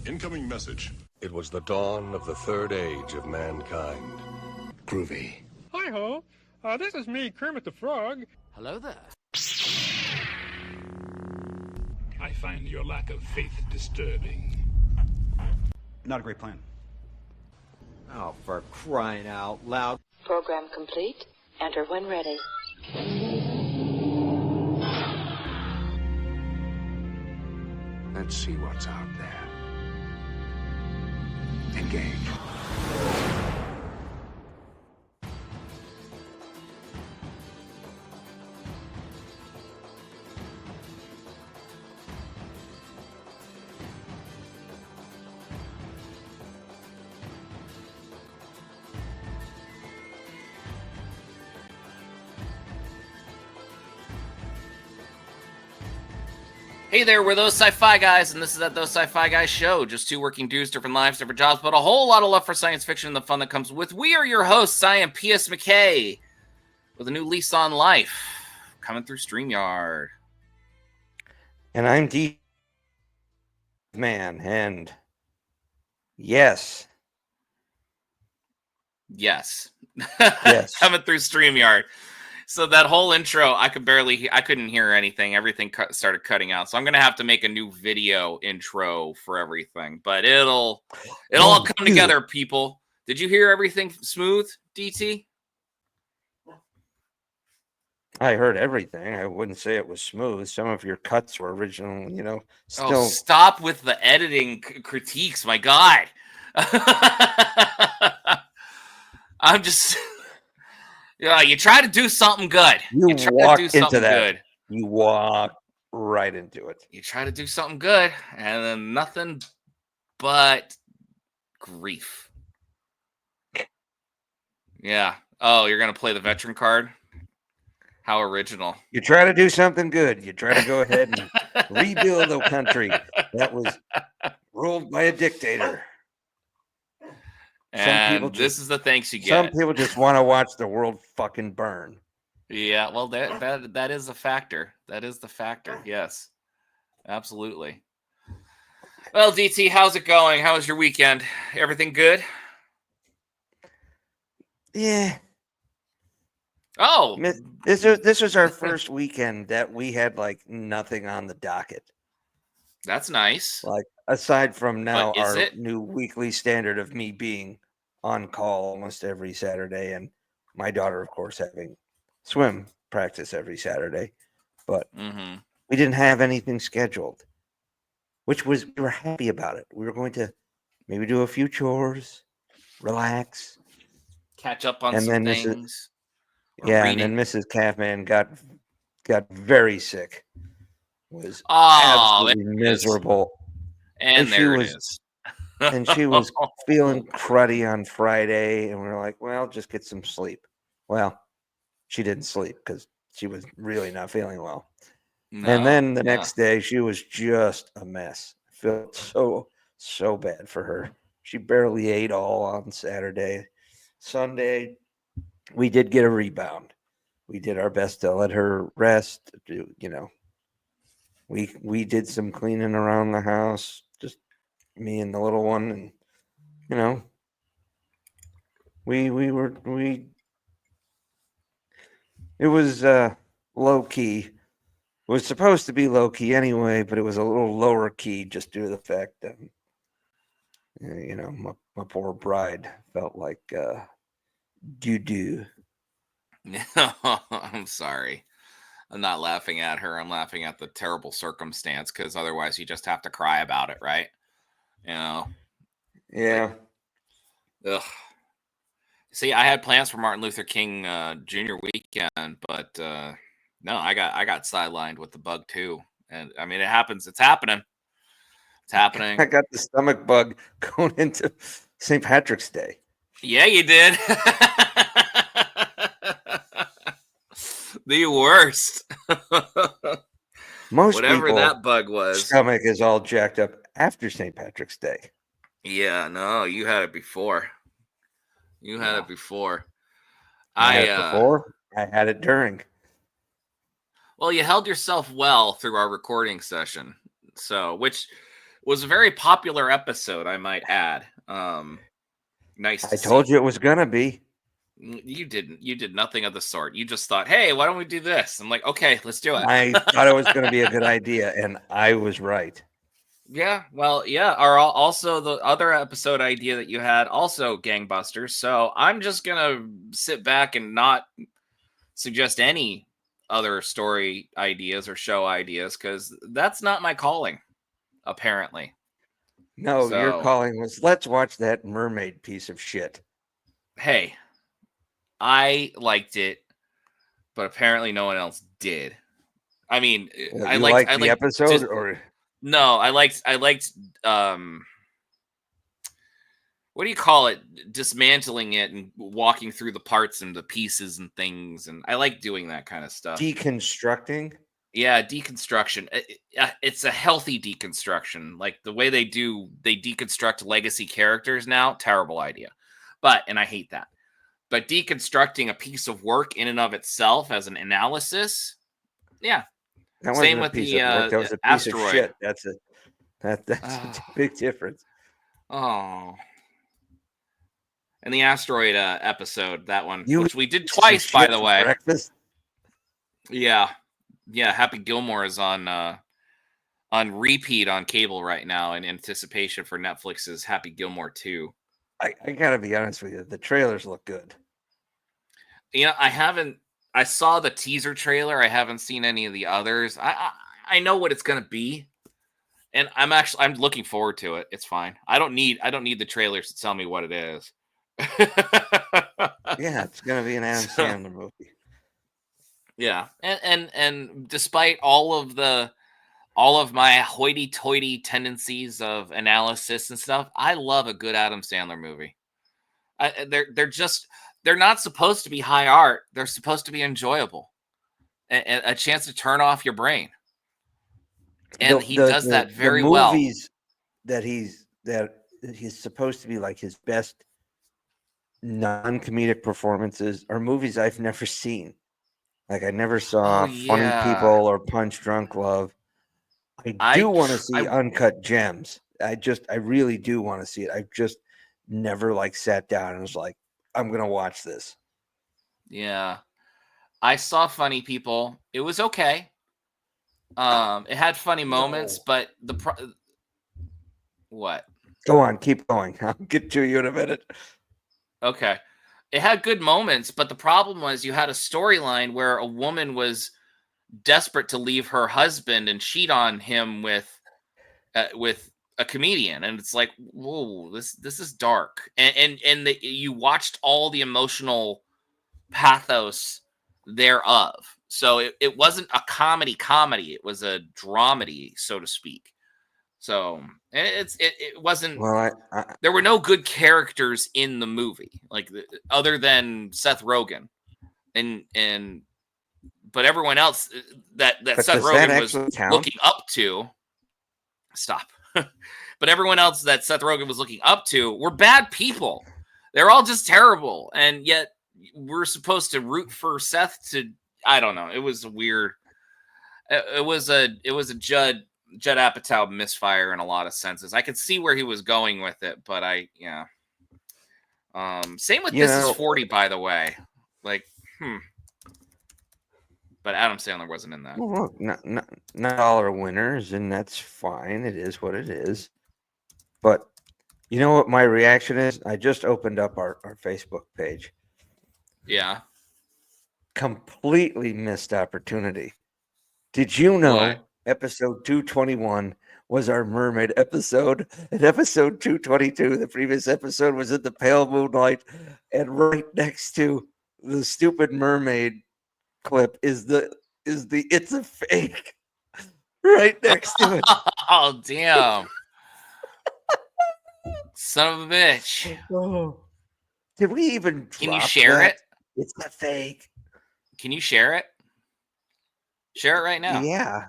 Incoming message. It was the dawn of the third age of mankind. Groovy. Hi-ho. This is me, Kermit the Frog. Hello there. I find your lack of faith disturbing. Not a great plan. Oh, for crying out loud. Program complete. Enter when ready. Let's see what's out there. Engage. Hey there, we're Those Sci-Fi Guys, and this is that Those Sci-Fi Guys show. Just two working dudes, different lives, different jobs, but a whole lot of love for science fiction and the fun that comes with. We are your hosts. I am P.S. McKay with a new lease on life coming through Streamyard. And I'm D Man, and yes. Yes. Yes. Coming through Streamyard. So that whole intro, I couldn't hear anything. Everything started cutting out. So I'm going to have to make a new video intro for everything. But it'll all come together, people. Did you hear everything smooth, DT? I heard everything. I wouldn't say it was smooth. Some of your cuts were original, still. Oh, stop with the editing critiques. My God. I'm just... Yeah, you try to do something good. You try walk to do something into that. good. You walk right into it. You try to do something good, and then nothing but grief. Yeah. Oh, you're going to play the veteran card? How original. You try to do something good. You try to go ahead and rebuild a country that was ruled by a dictator. And this is the thanks you get. Some people just want to watch the world fucking burn. Yeah, well, that is a factor. That is the factor. Yes, absolutely. Well, DT, how's it going? How was your weekend? Everything good? Yeah. Oh, this was our first weekend that we had like nothing on the docket. That's nice. Like aside from now our it? new weekly standard of me being on call almost every Saturday, and my daughter, of course, having swim practice every Saturday, but we didn't have anything scheduled, which was, we were happy about it. We were going to maybe do a few chores, relax, catch up on some things. And then Mrs. Calfman got very sick. Was absolutely miserable. And there it is. And she was feeling cruddy on Friday, and we were like, well, just get some sleep. Well, she didn't sleep because she was really not feeling well. No, and then the next day, she was just a mess. I felt so bad for her. She barely ate all on Saturday. Sunday, we did get a rebound. We did our best to let her rest. We did some cleaning around the house, just me and the little one, and it was low key. It was supposed to be low key anyway, but it was a little lower key just due to the fact that my poor bride felt like doo-doo. I'm sorry. I'm not laughing at her. I'm laughing at the terrible circumstance, because otherwise you just have to cry about it, right? Yeah. Ugh. See, I had plans for Martin Luther King Jr. weekend, but no, I got sidelined with the bug too. And I mean, it happens. It's happening. It's happening. I got the stomach bug going into St. Patrick's Day. Yeah, you did. The worst. Most whatever people, that bug was. Stomach is all jacked up after St. Patrick's Day. Yeah, no, you had it before. You had it before. I had it before. I had it during. Well, you held yourself well through our recording session. So, which was a very popular episode, I might add. Nice to I told see. you it was gonna be. You didn't. You did nothing of the sort. You just thought, hey, why don't we do this? I'm like, okay, let's do it. I thought it was gonna be a good idea, and I was right. Yeah, well, yeah. Or also the other episode idea that you had, also gangbusters. So I'm just gonna sit back and not suggest any other story ideas or show ideas because that's not my calling, apparently. No, your So- calling was let's watch that mermaid piece of shit. Hey, I liked it, but apparently no one else did. I mean, Well, I you liked liked the episode, just- or no, I liked what do you call it? Dismantling it and walking through the parts and the pieces and things, and I like doing that kind of stuff. deconstructing. Yeah, deconstruction. It's a healthy deconstruction. Like the way they deconstruct legacy characters now, terrible idea. And I hate that. But deconstructing a piece of work in and of itself as an analysis, yeah. That Same wasn't a with piece the of work. That was a piece asteroid. of shit. That's a big difference. Oh. And the asteroid episode, that one, You which we did piece of twice, by shit the for way. breakfast. Yeah. Happy Gilmore is on repeat on cable right now in anticipation for Netflix's Happy Gilmore 2. I gotta be honest with you. The trailers look good. You know, I saw the teaser trailer. I haven't seen any of the others. I know what it's gonna be, and I'm looking forward to it. It's fine. I don't need the trailers to tell me what it is. Yeah, it's gonna be an Adam Sandler movie. Yeah, and despite all of my hoity-toity tendencies of analysis and stuff, I love a good Adam Sandler movie. They're not supposed to be high art. They're supposed to be enjoyable, a chance to turn off your brain. And he does that very well. The movies that he's supposed to be like his best non-comedic performances are movies I've never seen. Like I never saw Funny People or Punch Drunk Love. I do want to see Uncut Gems. I really do want to see it. I've just never sat down and was like, I'm gonna watch this. Yeah, I saw Funny People. It was okay. It had funny moments, but what? Go on, keep going. I'll get to you in a minute. Okay. It had good moments, but the problem was you had a storyline where a woman was desperate to leave her husband and cheat on him with a comedian, and it's like, whoa, this is dark. And you watched all the emotional pathos thereof. So it wasn't a comedy. It was a dramedy, so to speak. So it wasn't. Well, there were no good characters in the movie, other than Seth Rogen, but everyone else that Seth Rogen was looking up to. Stop. But everyone else that Seth Rogen was looking up to were bad people. They're all just terrible, and yet we're supposed to root for Seth to. I don't know. It was weird. It was a Judd Apatow misfire in a lot of senses. I could see where he was going with it, but same with This Is 40, by the way. But Adam Sandler wasn't in that. Well, look, not all are winners, and that's fine. It is what it is. But you know what my reaction is? I just opened up our Facebook page. Yeah. Completely missed opportunity. Did you know What? episode 221 was our mermaid episode? And episode 222, the previous episode, was in the pale moonlight. And right next to the stupid mermaid clip is the it's a fake right next to it. Oh, damn. Son of a bitch. Oh. Did we even Can you drop share that? it? It's a fake. Can you share it? Share it right now. Yeah.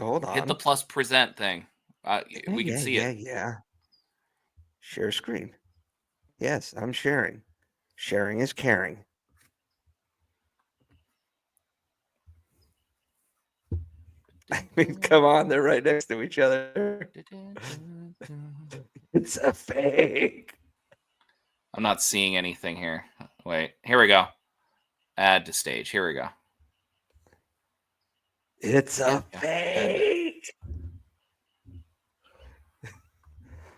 Hold on. Hit the plus present thing. We can see it. Yeah. Share screen. Yes, I'm sharing. Sharing is caring. I mean, come on, they're right next to each other. It's a fake. I'm not seeing anything here. Wait, here we go. Add to stage. Here we go. It's a fake.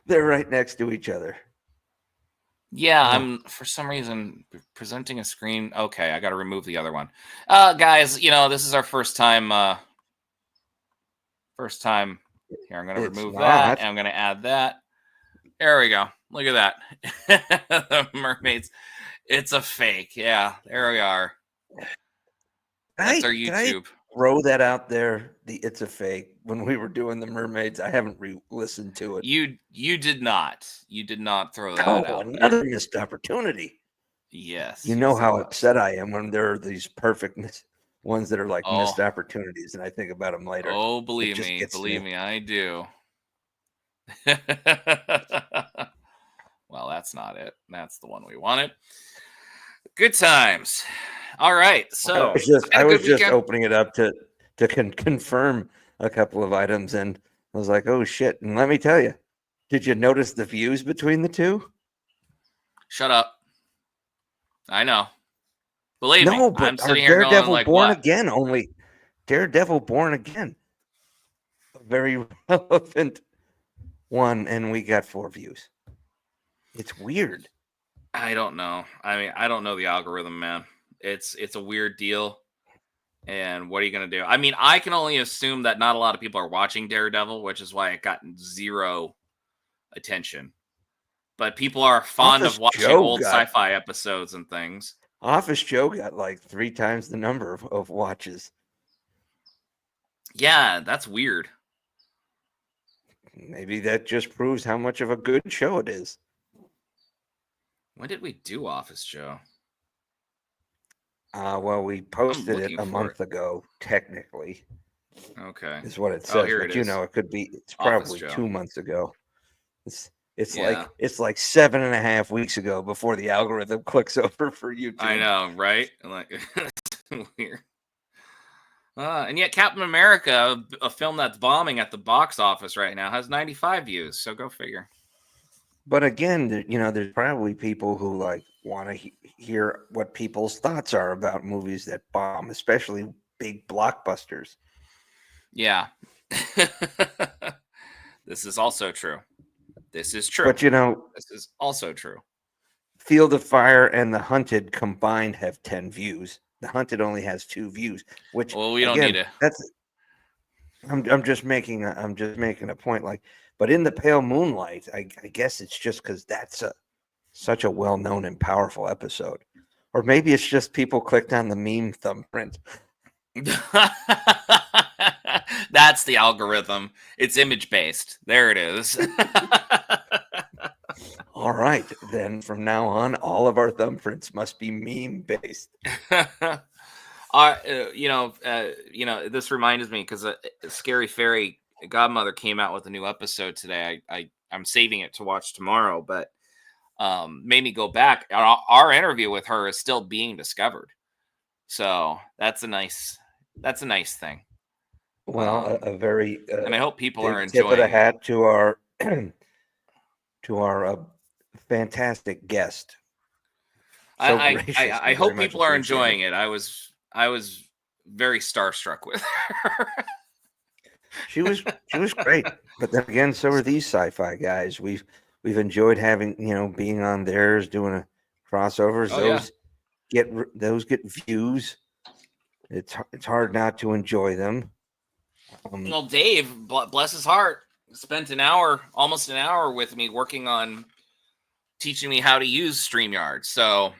They're right next to each other. Yeah, I'm for some reason presenting a screen. Okay, I got to remove the other one. Guys, this is our first time. Here, I'm going to remove that, and I'm going to add that. There we go. Look at that. The mermaids. It's a fake. Yeah, there we are. That's our YouTube. Throw that out there. It's a fake. When we were doing the mermaids, I haven't listened to it. You did not. You did not throw that out. Another missed opportunity. Yes. You know how upset I am when there are these perfect ones that are like missed opportunities, and I think about them later. Oh, believe me, I do. Well, that's not it. That's the one we wanted. Good times. All right. So I was just opening it up to confirm a couple of items, and I was like, "Oh shit!" And let me tell you, did you notice the views between the two? Shut up. I know. Believe me, but I'm sitting here going like, Born what? Again only. Daredevil Born Again, a very relevant one, and we got 4 views. It's weird. I don't know. I mean, I don't know the algorithm, man. It's a weird deal. And what are you going to do? I mean, I can only assume that not a lot of people are watching Daredevil, which is why it got 0 attention. But people are fond of watching old sci-fi episodes and things. Office Joe got like 3 times the number of watches. Yeah, that's weird. Maybe that just proves how much of a good show it is. When did we do Office Joe? Well, we posted it a month ago, technically. Okay. Is what it says. Here but it is. It could be, it's probably 2 months ago. It's like 7.5 weeks ago before the algorithm clicks over for YouTube. I know, right? Like, it's weird. And yet Captain America, a film that's bombing at the box office right now, has 95 views. So go figure. But again, there's probably people who want to hear what people's thoughts are about movies that bomb, especially big blockbusters. Yeah. This is also true. This is true. But this is also true. Field of Fire and The Hunted combined have 10 views. The Hunted only has 2 views, which we don't need it. I'm just making a point. But in The Pale Moonlight, I guess it's just because that's such a well-known and powerful episode, or maybe it's just people clicked on the meme thumbprint. That's the algorithm. It's image-based. There it is. All right, then from now on, all of our thumbprints must be meme-based. This reminds me because Scary Fairy Godmother came out with a new episode today. I'm saving it to watch tomorrow, but made me go back. Our interview with her is still being discovered, so that's a nice thing. Well, a very and I hope people are enjoying. Tip of the hat to our fantastic guest. I hope people are enjoying it. I was very starstruck with her. She was great, but then again, so are these sci-fi guys. We've enjoyed having being on theirs, doing a crossovers. Those get views. It's hard not to enjoy them. Well, Dave, bless his heart, spent almost an hour with me working on teaching me how to use StreamYard. So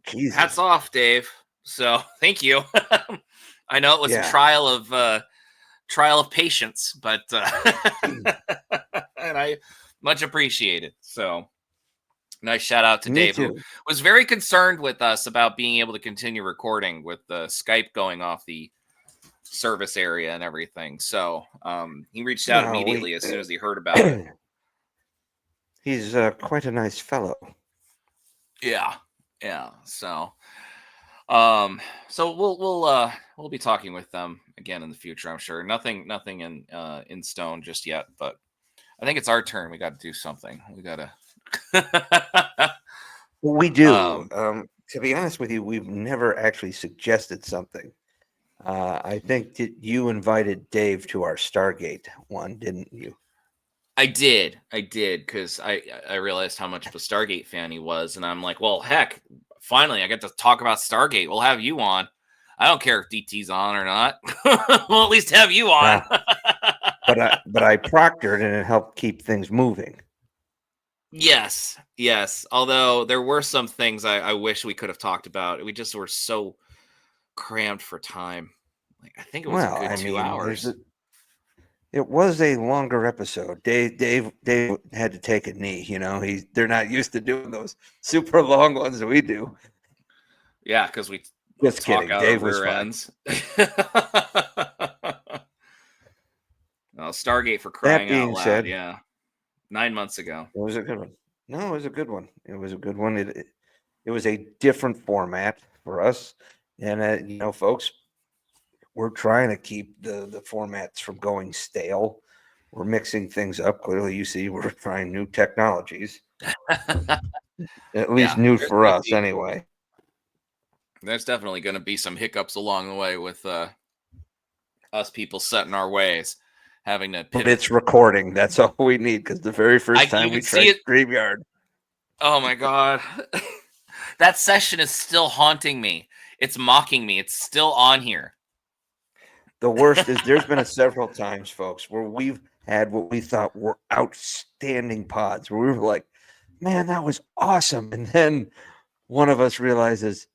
Jesus. Hats off, Dave. So thank you. I know it was a trial of patience, but and I much appreciate it. So nice shout out to Dave, who was very concerned with us about being able to continue recording with the Skype going off the service area and everything. So he reached out immediately as soon as he heard about it. He's quite a nice fellow. Yeah. So So we'll be talking with them again in the future. I'm sure. Nothing in stone just yet, but I think it's our turn. We got to do something. We got to. Well, we do. To be honest with you, we've never actually suggested something. I think that you invited Dave to our Stargate one, didn't you? I did, because I realized how much of a Stargate fan he was, and I'm like, well, heck, finally I get to talk about Stargate. We'll have you on. I don't care if DT's on or not. We'll at least have you on. but I proctored, and it helped keep things moving. Yes. Although there were some things I wish we could have talked about. We just were so crammed for time. Like I think it was a good 2 hours. It was a longer episode. Dave had to take a knee. They're not used to doing those super long ones that we do. Yeah, because we just kidding. Dave was ends. Stargate for crying out loud. Said, yeah. 9 months ago. It was a good one. No, it was a good one. It was a good one. It was a different format for us. And, folks, we're trying to keep the formats from going stale. We're mixing things up. Clearly, you see, we're trying new technologies. At least new for us, anyway. There's definitely going to be some hiccups along the way with us people set in our ways. Having to pivot. It's recording. That's all we need, because the very first time we tried Streamyard. Oh my god. That session is still haunting me. It's mocking me. It's still on here. The worst is there's been several times, folks, where we've had what we thought were outstanding pods, where we were like, man, that was awesome. And then one of us realizes,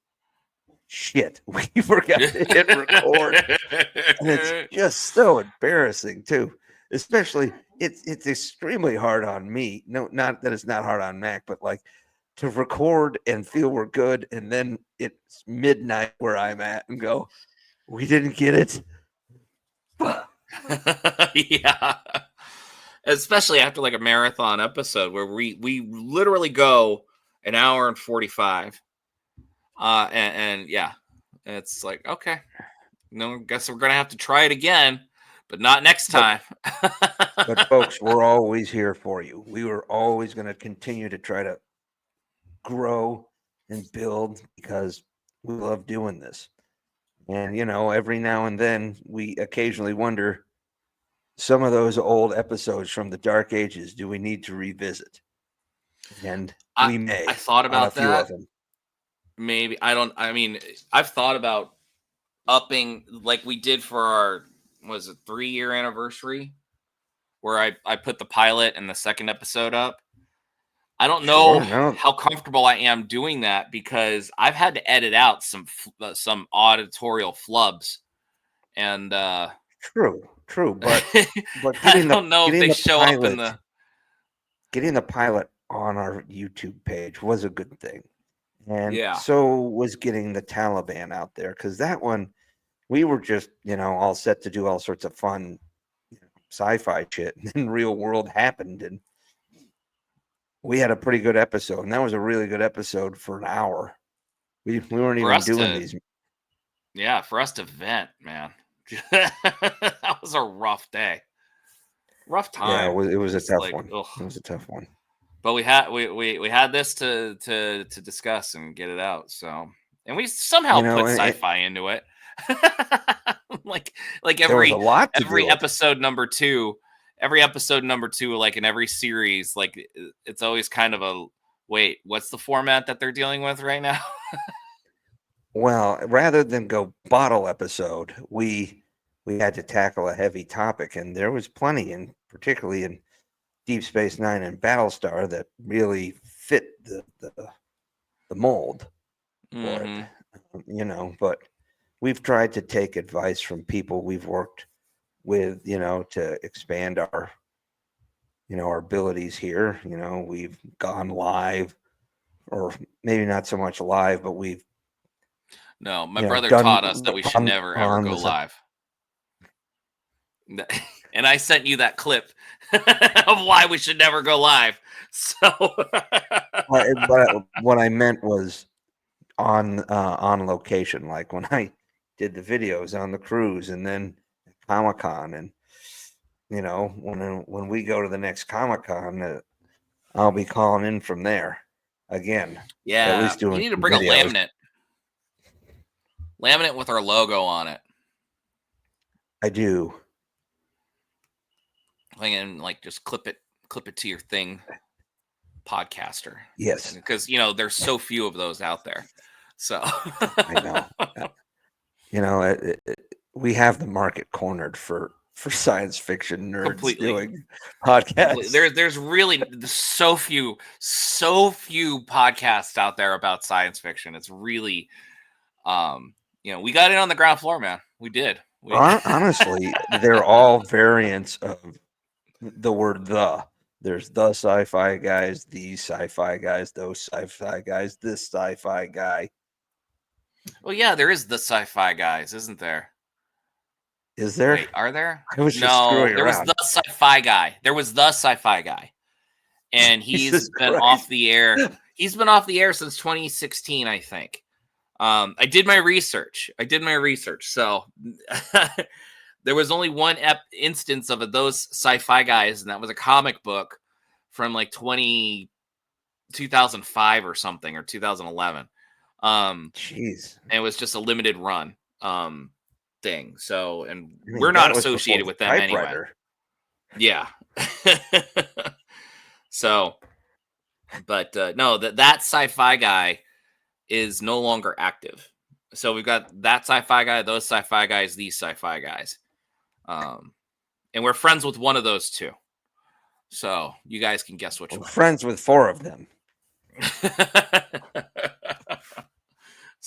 shit, we forgot to hit record. And it's just so embarrassing too. Especially it's extremely hard on me. No, not that it's not hard on Mack, but like to record and feel we're good, and then it's midnight where I'm at and go, we didn't get it. Yeah. Especially after like a marathon episode where we literally go an hour and 45. And yeah, it's like, okay, no, guess we're gonna have to try it again, but not next time. But folks, we're always here for you. We were always going to continue to try to grow and build, because we love doing this. And every now and then we occasionally wonder, some of those old episodes from the dark ages, do we need to revisit? And we may. I thought about a few that. Of them. Maybe I've thought about upping, like we did for our 3-year anniversary, where I put the pilot and the second episode up. I don't know how comfortable I am doing that, because I've had to edit out some auditorial flubs, and true, but I don't know if they show up in the getting the pilot on our YouTube page was a good thing. And so was getting the Taliban out there, because that one, we were just, all set to do all sorts of fun sci-fi shit. And then real world happened, and we had a pretty good episode. And that was a really good episode for an hour. We weren't even doing these. Yeah, for us to vent, man. That was a rough day. Rough time. Yeah, it was a tough one. Ugh. It was a tough one. But we had this to discuss and get it out. So, and we somehow put sci-fi into it. like every episode number 2, like in every series, like it's always kind of a wait, what's the format that they're dealing with right now? Well, rather than go bottle episode, we had to tackle a heavy topic, and there was plenty, and particularly in Deep Space Nine and Battlestar, that really fit the mold for it. But we've tried to take advice from people we've worked with, to expand our abilities here. We've gone live, or maybe not so much live, but we've my brother taught us that we should never ever go live. And I sent you that clip of why we should never go live. So but what I meant was on location, like when I did the videos on the cruise, and then Comic-Con, and when we go to the next Comic-Con, I'll be calling in from there again. Yeah, at least doing you need to some bring a videos. laminate with our logo on it. I do. And like just clip it to your thing, podcaster. Yes, because there's so few of those out there. So I know. We have the market cornered for science fiction nerds Completely. doing podcasts. There's really so few podcasts out there about science fiction. It's really, we got in on the ground floor, man. We did. Honestly, they're all variants of the word "the." There's the Sci-Fi Guys, these Sci-Fi Guys, those Sci-Fi Guys, this Sci-Fi Guy. Well, yeah, there is the Sci-Fi Guys, isn't there? Is there? Wait, are there? I was just screwing there around. was the Sci-Fi Guy. There was the Sci-Fi Guy, and he's been off the air. He's been off the air since 2016, I think. I did my research. So there was only one instance of those Sci-Fi Guys, and that was a comic book from like 2005 or something, or 2011. Jeez. And it was just a limited run thing. So, and we're not associated with them anyway. Yeah. So, but no, that Sci-Fi Guy is no longer active. So we've got that Sci-Fi Guy, those Sci-Fi Guys, these Sci-Fi Guys. And we're friends with one of those two. So you guys can guess which one. Friends with 4 of them.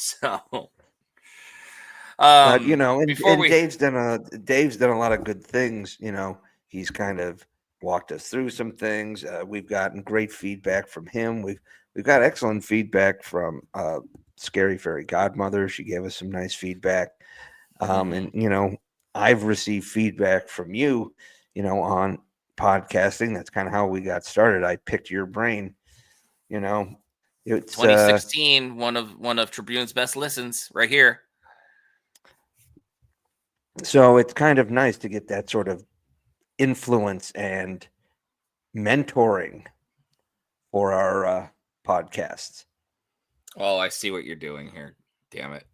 So, and Dave's done a lot of good things. He's kind of walked us through some things. We've gotten great feedback from him. We've got excellent feedback from Scary Fairy Godmother. She gave us some nice feedback. And I've received feedback from you, on podcasting. That's kind of how we got started. I picked your brain. It's 2016, one of Tribune's best listens right here. So it's kind of nice to get that sort of influence and mentoring for our podcasts. Oh, I see what you're doing here. Damn it.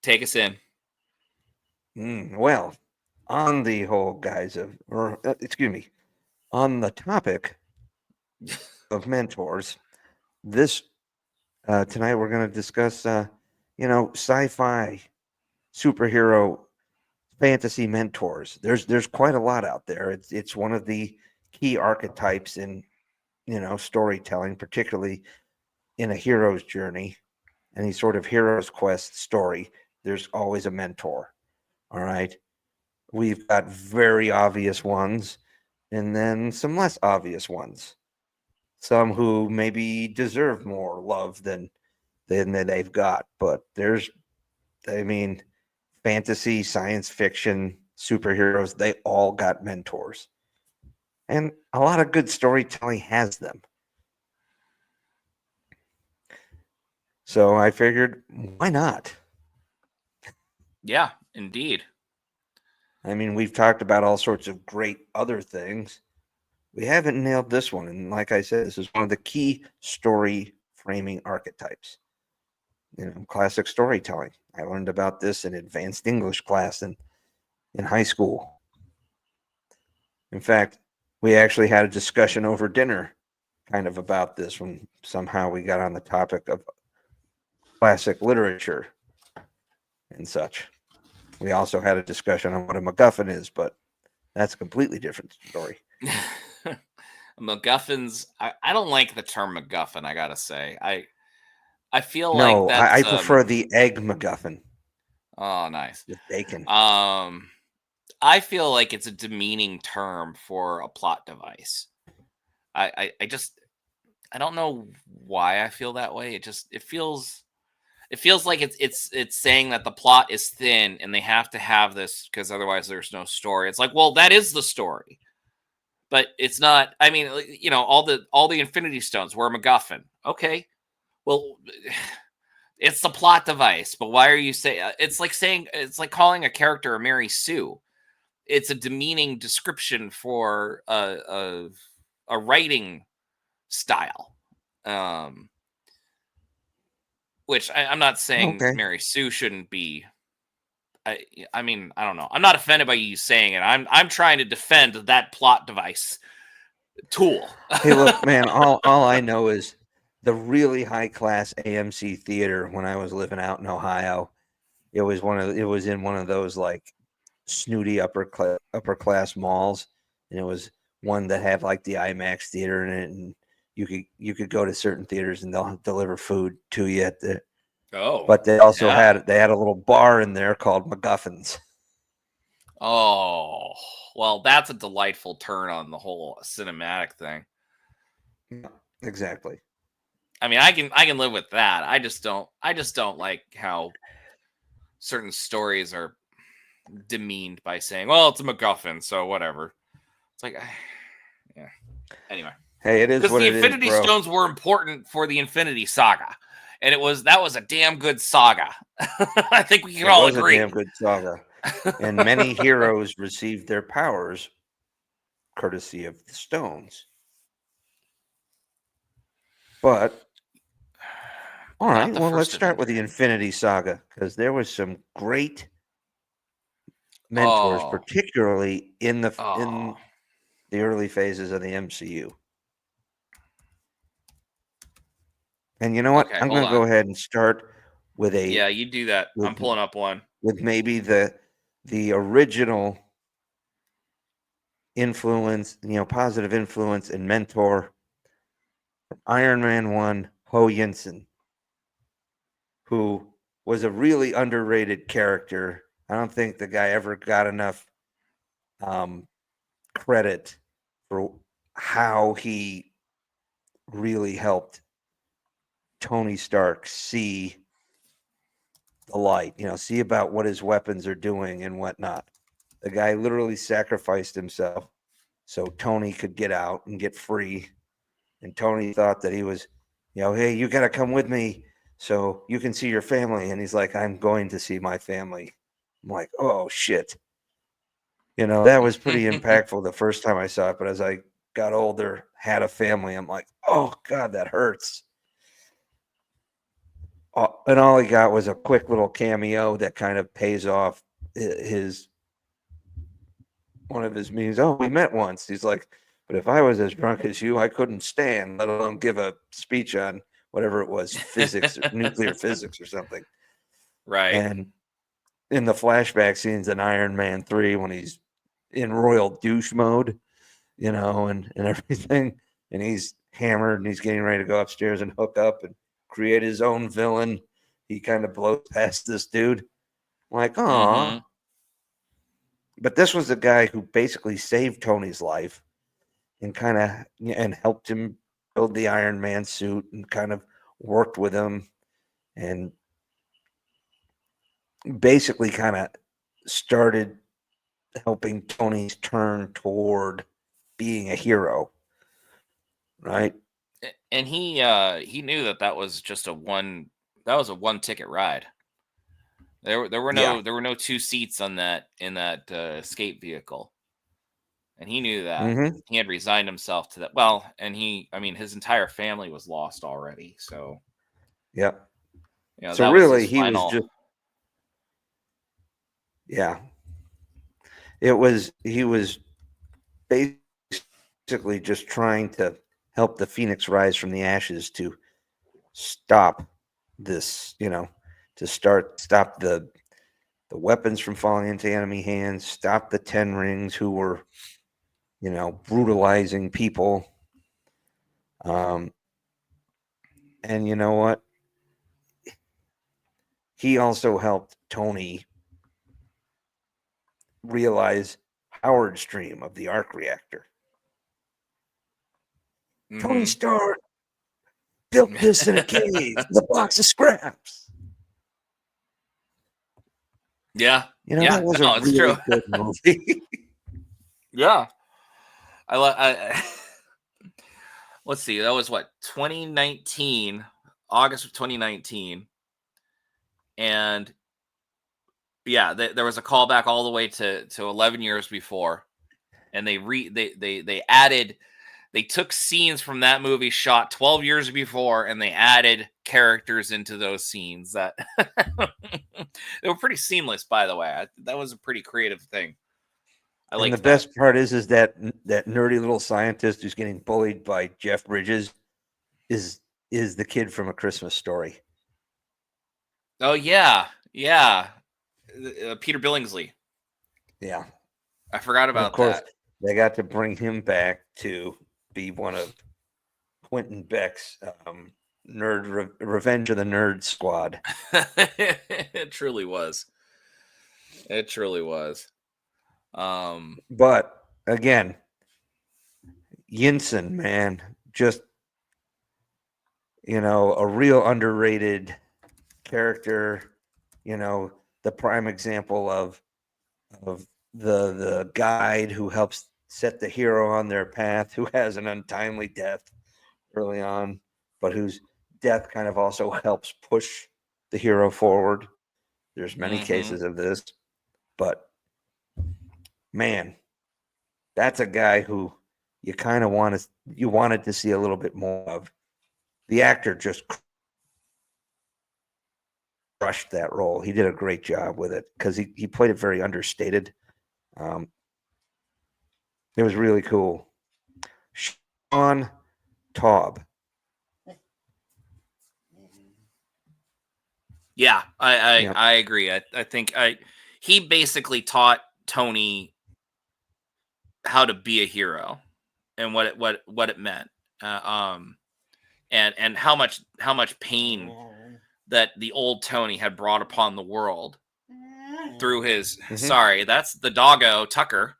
Take us in. Well, on the whole, on the topic of mentors, this tonight we're going to discuss sci-fi superhero fantasy mentors. There's quite a lot out there. It's one of the key archetypes in storytelling, particularly in a hero's journey, any sort of hero's quest story. There's always a mentor. All right, we've got very obvious ones, and then some less obvious ones. Some who maybe deserve more love than they've got. But fantasy, science fiction, superheroes, they all got mentors. And a lot of good storytelling has them. So I figured, why not? Yeah, indeed. We've talked about all sorts of great other things. We haven't nailed this one. And like I said, this is one of the key story framing archetypes. Classic storytelling. I learned about this in advanced English class in high school. In fact, we actually had a discussion over dinner kind of about this when somehow we got on the topic of classic literature and such. We also had a discussion on what a MacGuffin is, but that's a completely different story. MacGuffins, I don't like the term MacGuffin, I gotta say. I feel no, like that's... I prefer the egg MacGuffin. Oh, nice. With bacon. I feel like it's a demeaning term for a plot device. I don't know why I feel that way. It feels like it's saying that the plot is thin and they have to have this because otherwise there's no story. It's like, well, that is the story. But it's not. All the Infinity Stones were a MacGuffin. Okay, Well, it's the plot device, but why are you saying it's like calling a character a Mary Sue. It's a demeaning description for a writing style. Which I'm not saying Okay. Mary Sue shouldn't be. I mean, I don't know. I'm not offended by you saying it. I'm trying to defend that plot device tool. Hey, look, man, all I know is the really high class AMC theater when I was living out in Ohio. It was in one of those like snooty upper class malls, and it was one that had like the IMAX theater in it, and you could go to certain theaters and they'll deliver food to you at the. Oh, but they also yeah. had a little bar in there called MacGuffins. Oh, well, that's a delightful turn on the whole cinematic thing. Yeah, exactly. I mean, I can live with that. I just don't like how certain stories are demeaned by saying, "Well, it's a MacGuffin, so whatever." It's like, yeah. Anyway, hey, it is because what the it Infinity is, bro. Stones were important for the Infinity Saga, and that was a damn good saga. I think we can all agree. It was a damn good saga, and many heroes received their powers courtesy of the stones. But all right, well, let's start with the Infinity Saga because there was some great mentors, particularly in the early phases of the MCU. And you know what? Okay, I'm going to go ahead and start with a. Yeah, you do that. I'm pulling up one with maybe the original influence, positive influence and mentor from Iron Man 1, Ho Yinsen, who was a really underrated character. I don't think the guy ever got enough credit for how he really helped Tony Stark see the light, see about what his weapons are doing and whatnot. The guy literally sacrificed himself so Tony could get out and get free. And Tony thought that he was, hey, you got to come with me so you can see your family. And he's like, I'm going to see my family. I'm like, oh, shit. That was pretty impactful the first time I saw it. But as I got older, had a family, I'm like, oh, God, that hurts. And all he got was a quick little cameo that kind of pays off one of his memes. Oh, we met once. He's like, but if I was as drunk as you, I couldn't stand, let alone give a speech on whatever it was, physics, nuclear physics or something. Right. And in the flashback scenes in Iron Man 3, when he's in royal douche mode, and everything, and he's hammered and he's getting ready to go upstairs and hook up and create his own villain, he kind of blows past this dude. I'm like, aw. Mm-hmm. But this was the guy who basically saved Tony's life and helped him build the Iron Man suit and kind of worked with him and basically kind of started helping Tony's turn toward being a hero. Right. And he knew that was just a one ticket ride. There were no two seats on that in that escape vehicle, and he knew that. Mm-hmm. He had resigned himself to that. Well, and his entire family was lost already. So, yep. So really, he was he was basically just trying to help the Phoenix rise from the ashes to stop this, to stop the weapons from falling into enemy hands, stop the 10 rings who were, brutalizing people. And you know what? He also helped Tony realize Howard's dream of the arc reactor. Mm-hmm. Tony Stark built this in a cave with a box of scraps. Yeah. That was a really good movie. Yeah. Let's see. That was 2019. August of 2019, and yeah, there was a callback all the way to 11 years before, and they added. They took scenes from that movie shot 12 years before, and they added characters into those scenes that they were pretty seamless, by the way. That was a pretty creative thing. I like. And the best part is that nerdy little scientist who's getting bullied by Jeff Bridges is the kid from A Christmas Story. Oh yeah, yeah. Peter Billingsley. Yeah, I forgot about of course, that. They got to bring him back to be one of Quentin Beck's Revenge of the Nerd squad. It truly was. It truly was. But again, Yinsen, man, just a real underrated character. The prime example of the guide who helps set the hero on their path, who has an untimely death early on, but whose death kind of also helps push the hero forward. There's many cases of this, but man, that's a guy who you kind of wanted to see a little bit more of. The actor just crushed that role. He did a great job with it because he played it very understated. It was really cool. Sean Taub. Yeah, I agree. I think he basically taught Tony how to be a hero and what it meant, and how much pain that the old Tony had brought upon the world through his. Sorry, that's the doggo Tucker.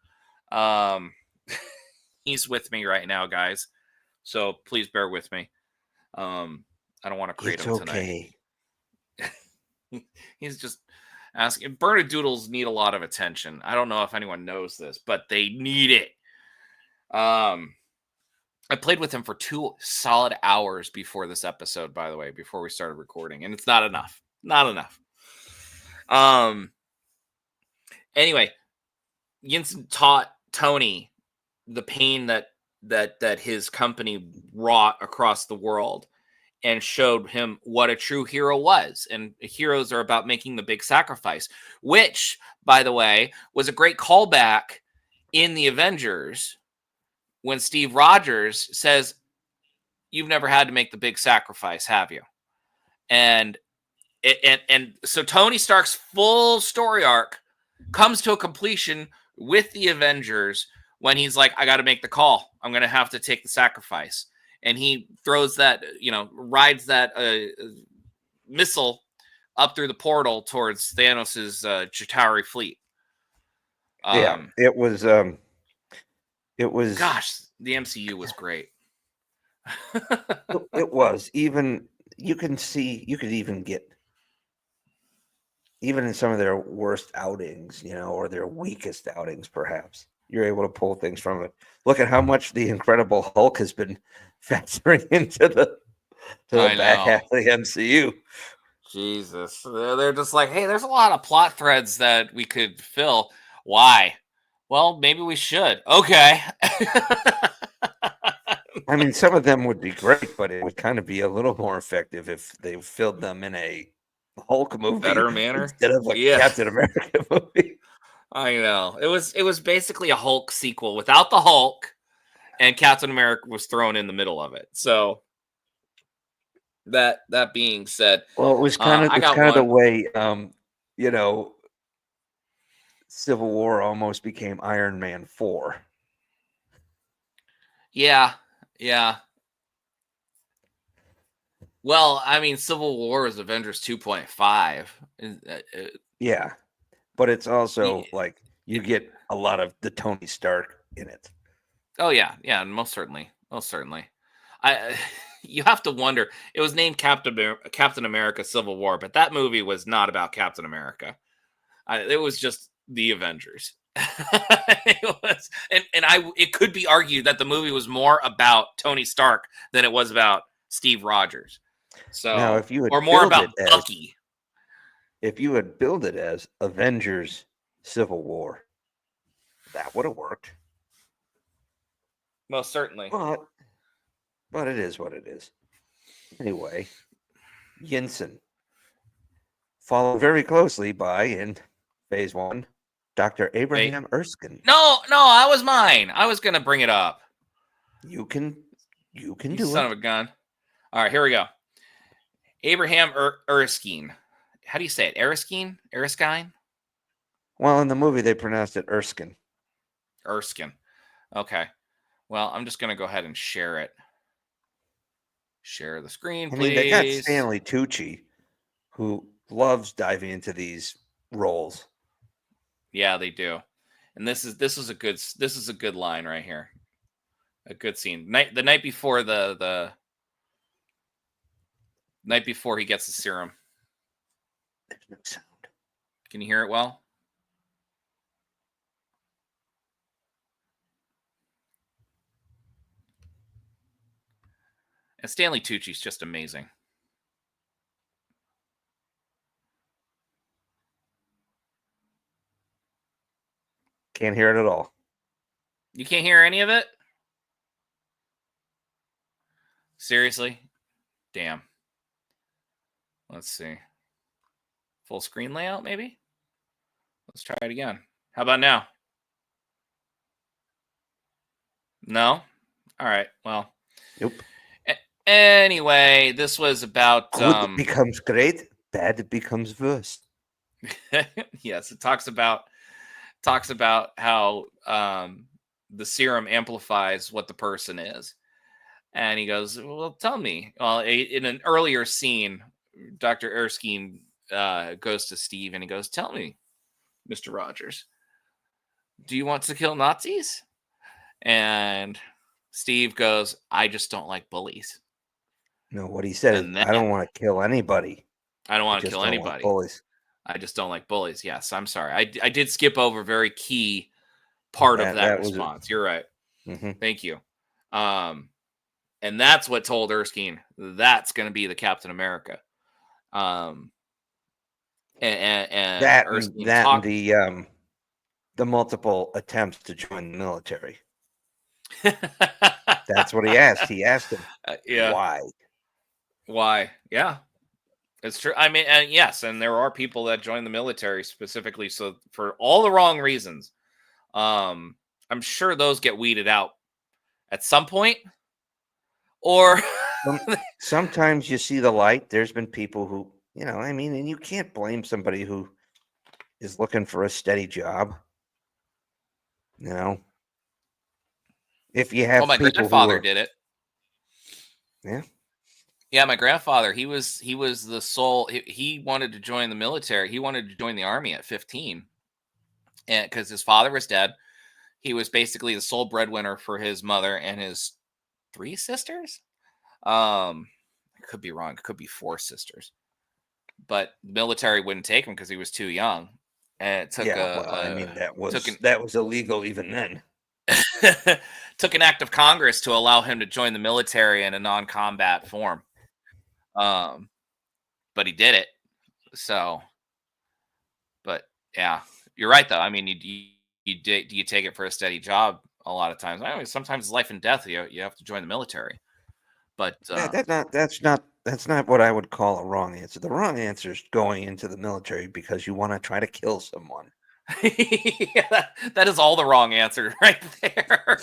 He's with me right now, guys, so please bear with me. I don't want to create him tonight. He's just asking. Bernedoodles need a lot of attention. I don't know if anyone knows this, but they need it. I played with him for 2 solid hours before this episode, by the way, before we started recording, and it's not enough. Not enough. Anyway, Yinsen taught Tony the pain that his company wrought across the world, and showed him what a true hero was. And heroes are about making the big sacrifice, which, by the way, was a great callback in the Avengers when Steve Rogers says, "You've never had to make the big sacrifice, have you?" And so Tony Stark's full story arc comes to a completion with the Avengers when he's like, "I got to make the call. I'm going to have to take the sacrifice." And he throws that, rides that missile up through the portal towards Thanos' Chitauri fleet. It was. Gosh, the MCU was great. It was. Even you could even get, even in some of their worst outings, or their weakest outings, perhaps, you're able to pull things from it. Look at how much the Incredible Hulk has been factoring into the back half of the MCU. Jesus. They're just like, hey, there's a lot of plot threads that we could fill. Why? Well, maybe we should. Okay. I mean, some of them would be great, but it would kind of be a little more effective if they filled them in a Hulk movie. Better manner? Instead of a Captain America movie. I know. It was basically a Hulk sequel without the Hulk, and Captain America was thrown in the middle of it. So that being said, well, it was kind of the way Civil War almost became Iron Man 4. Yeah. Well, I mean, Civil War is Avengers 2.5. Yeah. But it's also like you get a lot of the Tony Stark in it. Oh yeah, most certainly. You have to wonder. It was named Captain America: Civil War, but that movie was not about Captain America. It was just the Avengers. It was, it could be argued that the movie was more about Tony Stark than it was about Steve Rogers. So Now, if you had or more billed about it as Bucky. if you had billed it as Avengers Civil War, that would have worked. Most certainly. But it is what it is. Anyway, Yinsen, followed very closely by in Phase 1, Dr. Abraham Erskine. No, that was mine. I was gonna bring it up. You can You do son it. of a gun. All right, here we go. Abraham Erskine. How do you say it? Erskine? Erskine? Well, in the movie they pronounced it Erskine. Erskine. Okay. Well, I'm just gonna go ahead and share it. Share the screen, please. I mean, they got Stanley Tucci, who loves diving into these roles. Yeah, they do. And this is a good line right here. A good scene. The night before the night before he gets the serum. There's no sound. Can you hear it well? And Stanley Tucci's just amazing. Can't hear it at all. You can't hear any of it? Seriously? Damn. Let's see. Full screen layout, maybe? Let's try it again. How about now? No? All right. Well. Nope. Anyway, this was about Good becomes great, bad becomes worse. yes, it talks about how the serum amplifies what the person is. And he goes, well, tell me. Well, in an earlier scene, Dr. Erskine goes to Steve and he goes, tell me, Mr. Rogers, do you want to kill Nazis? And Steve goes, I just don't like bullies. No, what he said is, I don't want to kill anybody. I don't want to kill anybody. Like bullies. I just don't like bullies. Yes, I'm sorry. I did skip over a very key part of that response. You're right. Mm-hmm. Thank you. And that's what told Erskine that's going to be the Captain America. And that Erskine and the multiple attempts to join the military. That's what he asked. He asked him, yeah, why? Yeah, it's true. I mean, and yes, and there are people that join the military specifically so for all the wrong reasons. I'm sure those get weeded out at some point. Or sometimes you see the light. There's been people who, I mean, and you can't blame somebody who is looking for a steady job. If you have my grandfather did it. Yeah, my grandfather, he was the sole. He wanted to join the military. He wanted to join the army at 15, and because his father was dead, he was basically the sole breadwinner for his mother and his 3 sisters. I could be wrong. It could be 4 sisters, but the military wouldn't take him because he was too young. And it took that was illegal even then. Took an act of Congress to allow him to join the military in a non-combat form. But he did it. So, but yeah, you're right though. I mean, you take it for a steady job a lot of times. I mean, sometimes it's life and death. You have to join the military. But that's not what I would call a wrong answer. The wrong answer is going into the military because you want to try to kill someone. Yeah, that is all the wrong answer right there.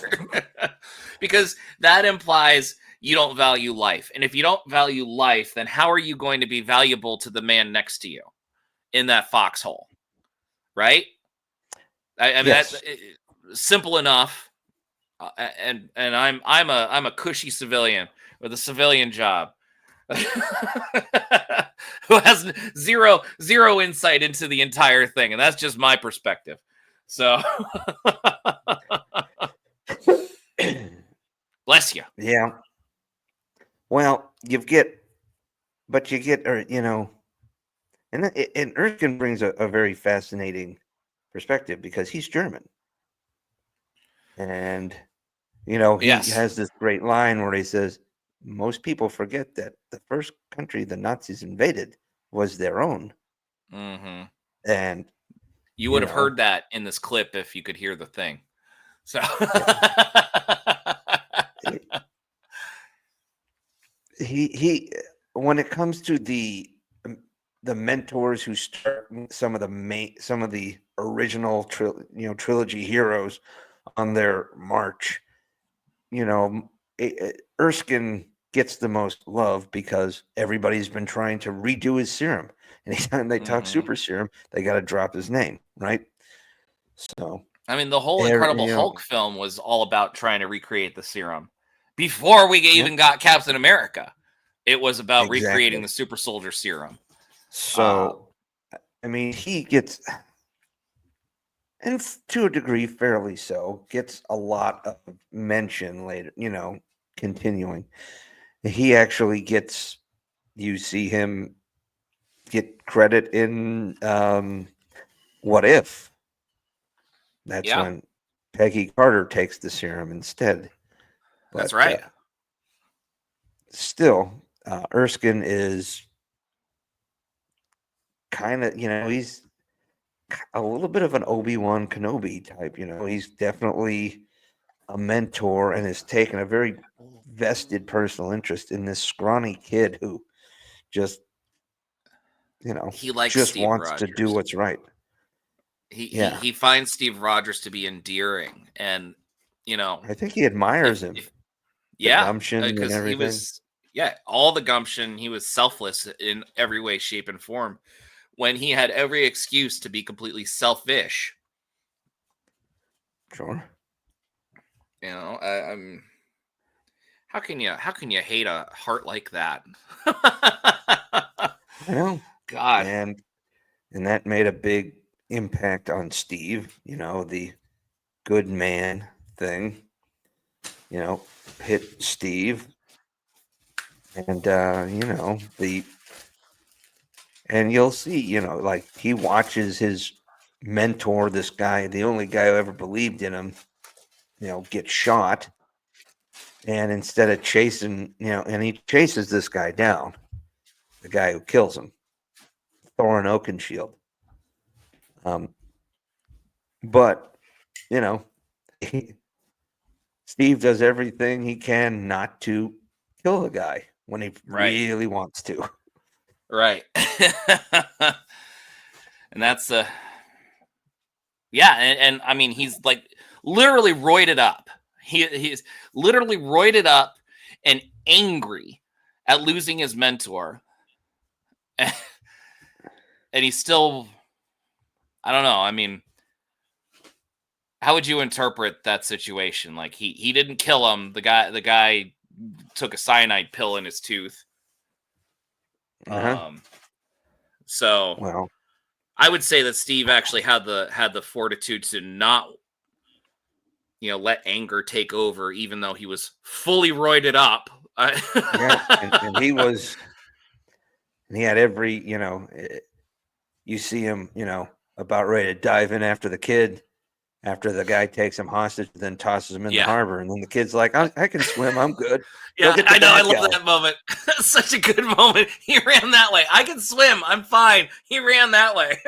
Because that implies you don't value life. And if you don't value life, then how are you going to be valuable to the man next to you in that foxhole? Right? I mean, yes. That's simple enough. And I'm a cushy civilian with a civilian job. Who has zero insight into the entire thing, and that's just my perspective. So bless you. Yeah. Well, and Erskine brings a very fascinating perspective because he's German, and he has this great line where he says, most people forget that the first country the Nazis invaded was their own. Mm-hmm. And you would have heard that in this clip if you could hear the thing. So he when it comes to the mentors who start some of the original trilogy heroes on their march, Erskine gets the most love because everybody's been trying to redo his serum. Anytime they talk super serum, they got to drop his name, right? So I mean, the whole Incredible Hulk film was all about trying to recreate the serum. Before we even got Captain America, it was about recreating the super soldier serum. So, I mean, he gets, and to a degree, fairly so, gets a lot of mention later, continuing. He actually gets, you see him get credit in What If? That's when Peggy Carter takes the serum instead. But, that's right. Still, Erskine is kind of, he's a little bit of an Obi-Wan Kenobi type, he's definitely a mentor and has taken a very vested personal interest in this scrawny kid who just, he likes just Steve wants Rogers. to do what's right. He finds Steve Rogers to be endearing, and I think he admires him. Gumption and everything. He was, all the gumption. He was selfless in every way, shape, and form. When he had every excuse to be completely selfish. Sure. I'm. How can you hate a heart like that? I know. God. And that made a big impact on Steve, the good man thing, hit Steve. And, and you'll see, like he watches his mentor, this guy, the only guy who ever believed in him, get shot. And instead of chasing, and he chases this guy down, the guy who kills him, Thorin Oakenshield. But, Steve does everything he can not to kill the guy when he really wants to. Right. And that's and I mean, he's like literally roided up. He's literally roided up and angry at losing his mentor. And he's still, I don't know. I mean, how would you interpret that situation? Like he didn't kill him. The guy took a cyanide pill in his tooth. So well, I would say that Steve actually had the fortitude to not, let anger take over, even though he was fully roided up. and he was, and he had every, you see him, about ready to dive in after the kid, after the guy takes him hostage, then tosses him in the harbor, and then the kid's like, I can swim, I'm good. I know, I love that moment. Such a good moment. He ran that way. I can swim, I'm fine. He ran that way.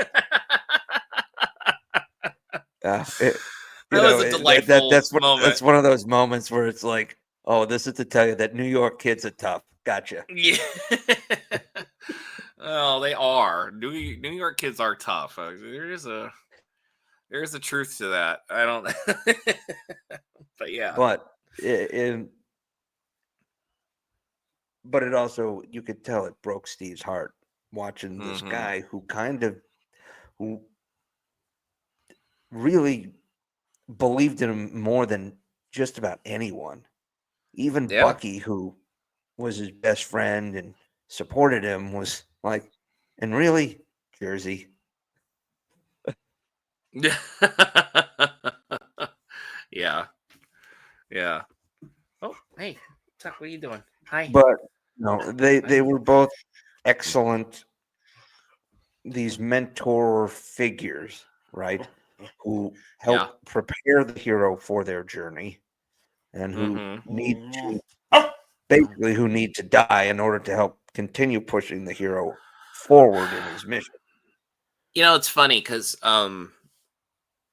That was a delightful moment. That's one of those moments where it's like, oh, this is to tell you that New York kids are tough. Gotcha. Yeah. Oh, they are. New York kids are tough. There's a truth to that. I don't. But yeah. But it also, you could tell it broke Steve's heart watching this guy who really believed in him more than just about anyone. Even Bucky, who was his best friend and supported him, was like, and really, Jersey. Yeah. Oh, hey, Tuck, what are you doing? Hi. But no, they were both excellent. These mentor figures, right? Who help prepare the hero for their journey, and who need to basically who need to die in order to help continue pushing the hero forward in his mission. You know, it's funny because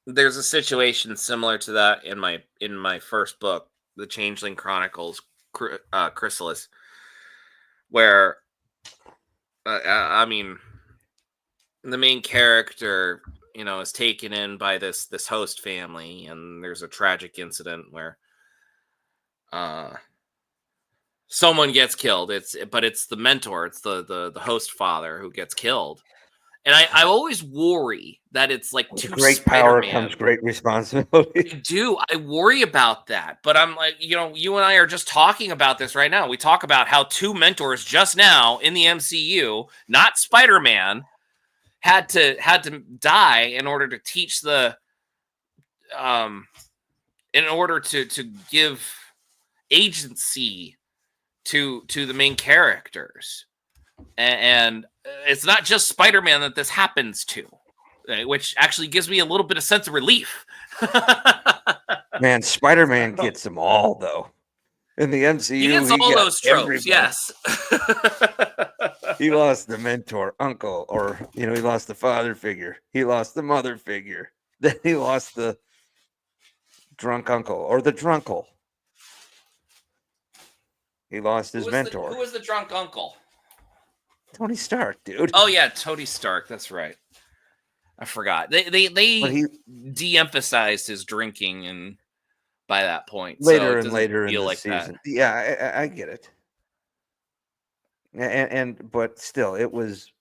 there's a situation similar to that in my first book, The Changeling Chronicles, Chrysalis, where I mean, the main character, you know, is taken in by this host family, and there's a tragic incident where someone gets killed. It's the mentor, it's the host father who gets killed. And I always worry that it's like With too great power Spider-Man. comes great responsibility. I worry about that. But I'm like, you know, you and I are just talking about this right now. We talk about how two mentors just now in the MCU, not Spider-Man, had to die in order to teach in order to give agency to the main characters. And it's not just Spider-Man that this happens to, which actually gives me a little bit of sense of relief. Man, Spider-Man gets them all, though. In the MCU, He gets all those tropes, everybody. yes. He lost the mentor, uncle, or, you know, he lost the father figure. He lost the mother figure. Then he lost the drunk uncle or the drunkle. He lost his mentor. Who was the drunk uncle? Tony Stark, dude. Oh yeah, Tony Stark. That's right. I forgot. They de-emphasized his drinking, and by that point, later so and later in the like season. That. Yeah, I get it. And but still, it was,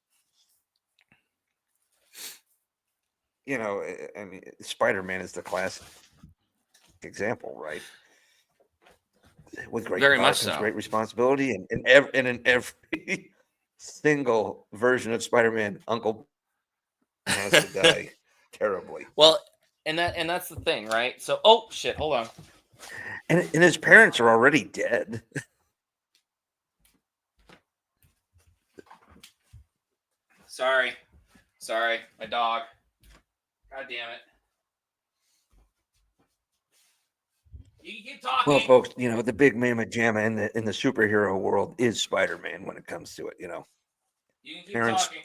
you know, I mean, Spider-Man is the classic example, right? With great Very power much comes so. great responsibility, and in every single version of Spider-Man, Uncle has to die terribly. Well, and that's the thing, right? So, oh shit, hold on. And his parents are already dead. Sorry, my dog. God damn it. You can keep talking. Well, folks, you know, the big mamma jamma in the superhero world is Spider-Man when it comes to it, you know. You can keep Parents talking.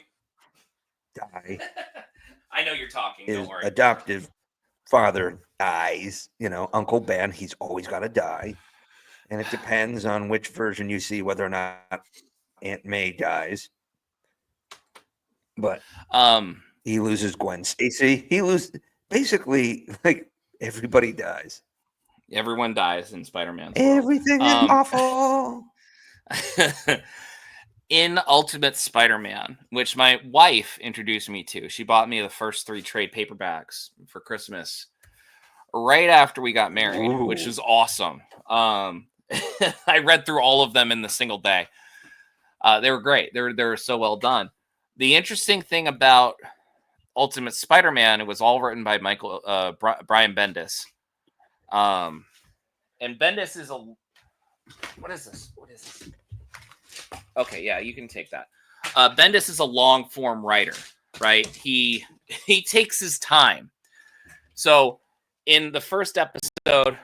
Die. I know you're talking, His don't worry. adoptive father dies, you know, Uncle Ben, he's always got to die. And it depends on which version you see whether or not Aunt May dies. But he loses Gwen Stacy. He loses basically, like, everybody dies. Everyone dies in Spider-Man's Everything is awful. In Ultimate Spider-Man, which my wife introduced me to. She bought me the first 3 trade paperbacks for Christmas right after we got married. Ooh. Which is awesome. I read through all of them in the single day. They were great. They were so well done. The interesting thing about Ultimate Spider-Man, it was all written by Brian Bendis. And Bendis is what is this? Okay, yeah, you can take that. Bendis is a long form writer, right? He takes his time. So in the first episode,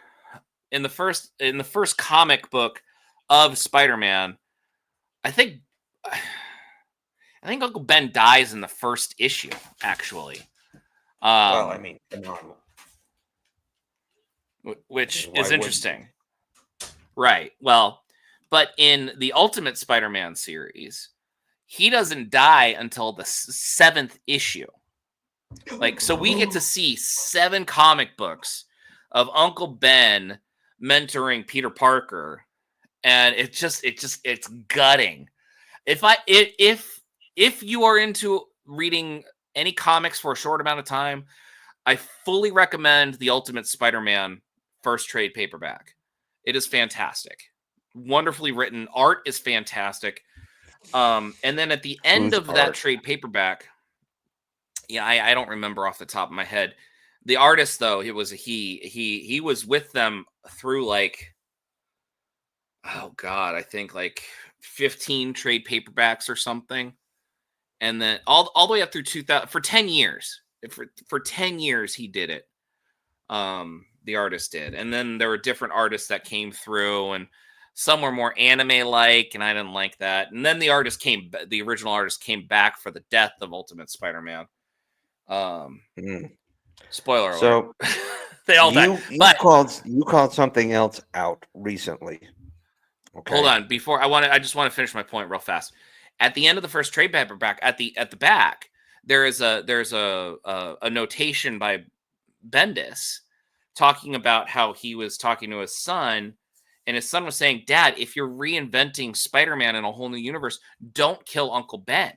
in the first comic book of Spider-Man, I think Uncle Ben dies in the first issue, actually. Well, I mean, phenomenal. Which is interesting. Right. Well, but in the Ultimate Spider-Man series, he doesn't die until the 7th issue. Like, so we get to see 7 comic books of Uncle Ben mentoring Peter Parker, and it's gutting. If you are into reading any comics for a short amount of time, I fully recommend the Ultimate Spider-Man first trade paperback. It is fantastic. Wonderfully written. Art is fantastic. And then at the end of that trade paperback, yeah, I don't remember off the top of my head. The artist, though, it was a he was with them through, like, oh God, I think like 15 trade paperbacks or something. And then all the way up through 2000 for 10 years. For 10 years he did it. The artist did. And then there were different artists that came through, and Some were more anime-like, and I didn't like that. And then the original artist came back for the death of Ultimate Spider-Man. Spoiler alert. So they all died. You called something else out recently. Okay. Hold on. I just want to finish my point real fast. At the end of the first trade paperback, at the back, there's a notation by Bendis talking about how he was talking to his son, and his son was saying, "Dad, if you're reinventing Spider-Man in a whole new universe, don't kill Uncle Ben.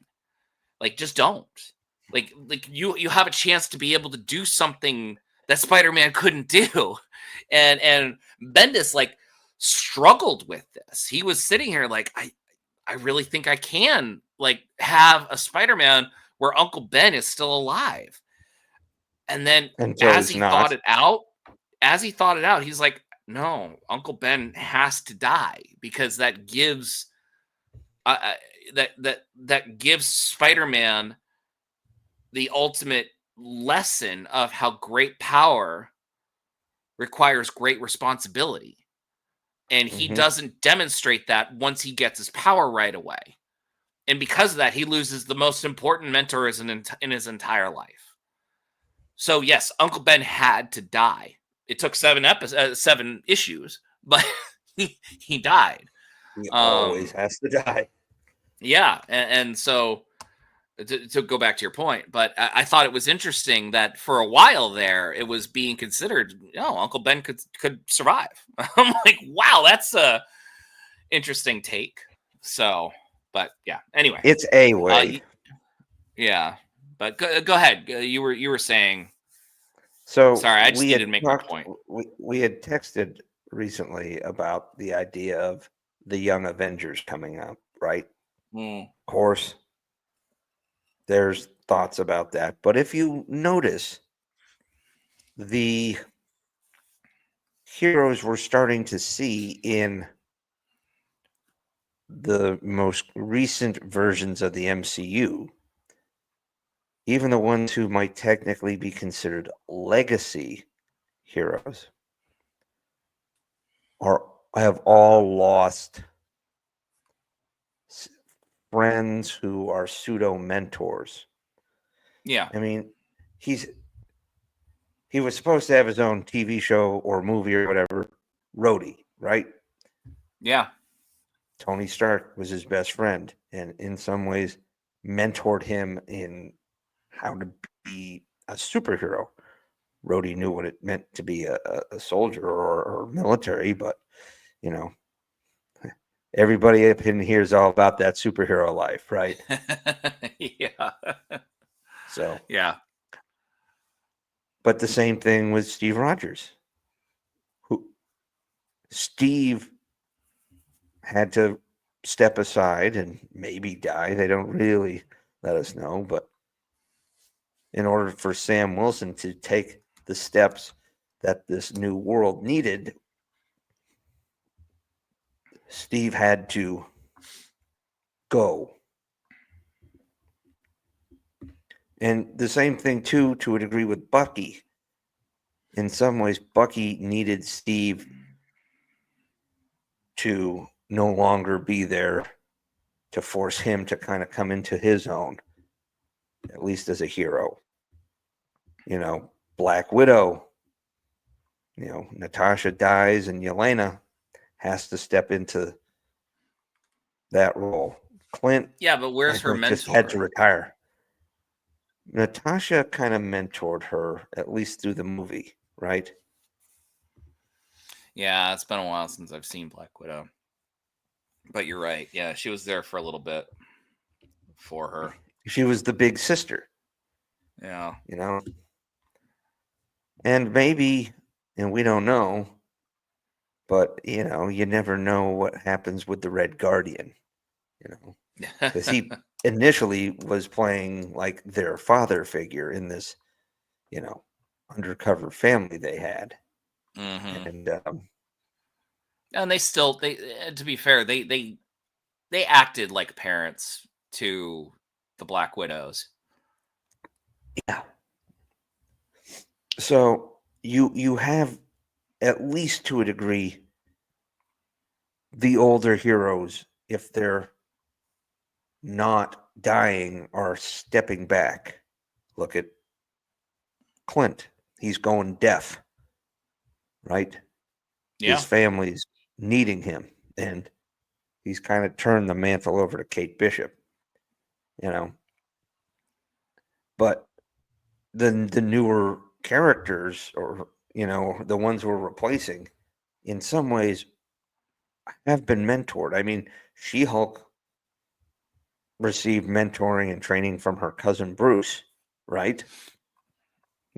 Like, just don't. Like you have a chance to be able to do something that Spider-Man couldn't do." And Bendis like struggled with this. He was sitting here like, I really think I can like have a Spider-Man where Uncle Ben is still alive. And then as he thought it out, he's like, no, Uncle Ben has to die, because that gives that gives Spider-Man the ultimate lesson of how great power requires great responsibility. And he doesn't demonstrate that once he gets his power right away. And because of that, he loses the most important mentor in his entire life. So yes, Uncle Ben had to die. It took 7 issues, but he died. He always has to die. Yeah, and so to go back to your point, but I thought it was interesting that for a while there, it was being considered, Uncle Ben could survive. I'm like, wow, that's a interesting take. So, but yeah, anyway, it's a way. Yeah, but go ahead. You were saying. So sorry, I just needed to make my point. We had texted recently about the idea of the Young Avengers coming up, right? Of course, there's thoughts about that. But if you notice, the heroes we're starting to see in the most recent versions of the MCU, even the ones who might technically be considered legacy heroes, have all lost friends who are pseudo mentors. Yeah, I mean, he was supposed to have his own TV show or movie or whatever, Rhodey, right? Yeah. Tony Stark was his best friend, and in some ways mentored him in how to be a superhero. Rhodey knew what it meant to be a soldier or military, but everybody up in here is all about that superhero life, right? Yeah. So yeah. But the same thing with Steve Rogers. Steve had to step aside and maybe die. They don't really let us know, but in order for Sam Wilson to take the steps that this new world needed, Steve had to go. And the same thing, too, to a degree with Bucky. In some ways, Bucky needed Steve to no longer be there to force him to kind of come into his own, at least as a hero. Black Widow, Natasha dies and Yelena has to step into that role. Clint, yeah, but where's her mentor? Just had to retire. Natasha kind of mentored her, at least through the movie, right? Yeah, it's been a while since I've seen Black Widow. But you're right. Yeah, she was there for a little bit for her. She was the big sister. Yeah. And maybe, and we don't know, but, you never know what happens with the Red Guardian, because he initially was playing like their father figure in this, undercover family they had. Mm-hmm. And they to be fair, they acted like parents to the Black Widows. Yeah. So you have, at least to a degree, the older heroes, if they're not dying, are stepping back. Look at Clint. He's going deaf, right? Yeah. His family's needing him, and he's kind of turned the mantle over to Kate Bishop, you know. But the newer characters, or the ones we're replacing, in some ways have been mentored. I mean, She-Hulk received mentoring and training from her cousin Bruce, right?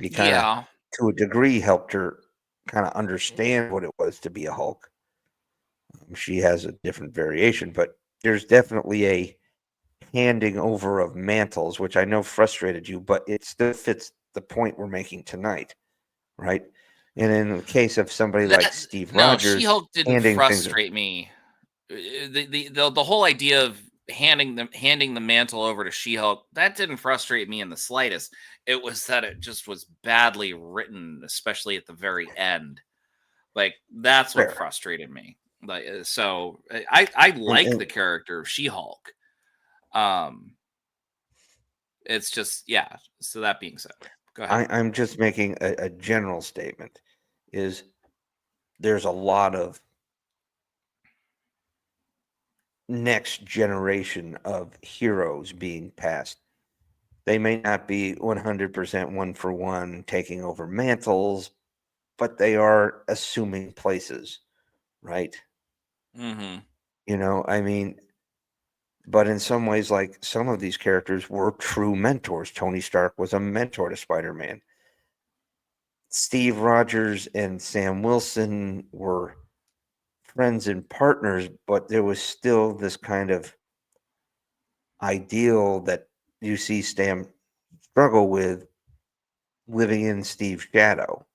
He kind of, to a degree, helped her kind of understand what it was to be a Hulk. She has a different variation, but there's definitely a handing over of mantles, which I know frustrated you, but it still fits the point we're making tonight, right? And in the case of somebody like Steve Rogers, She-Hulk didn't frustrate me. The whole idea of handing the mantle over to She-Hulk, that didn't frustrate me in the slightest. It was that it just was badly written, especially at the very end. Like, that's what frustrated me. Like, so I like the character of She-Hulk. It's just, yeah. So that being said, go ahead. I'm just making a general statement. Is there's a lot of next generation of heroes being passed. They may not be 100% one for one taking over mantles, but they are assuming places, right? Mm-hmm. I mean, but in some ways, like, some of these characters were true mentors. Tony Stark was a mentor to Spider-Man. Steve Rogers and Sam Wilson were friends and partners, but there was still this kind of ideal that you see Sam struggle with, living in Steve's shadow,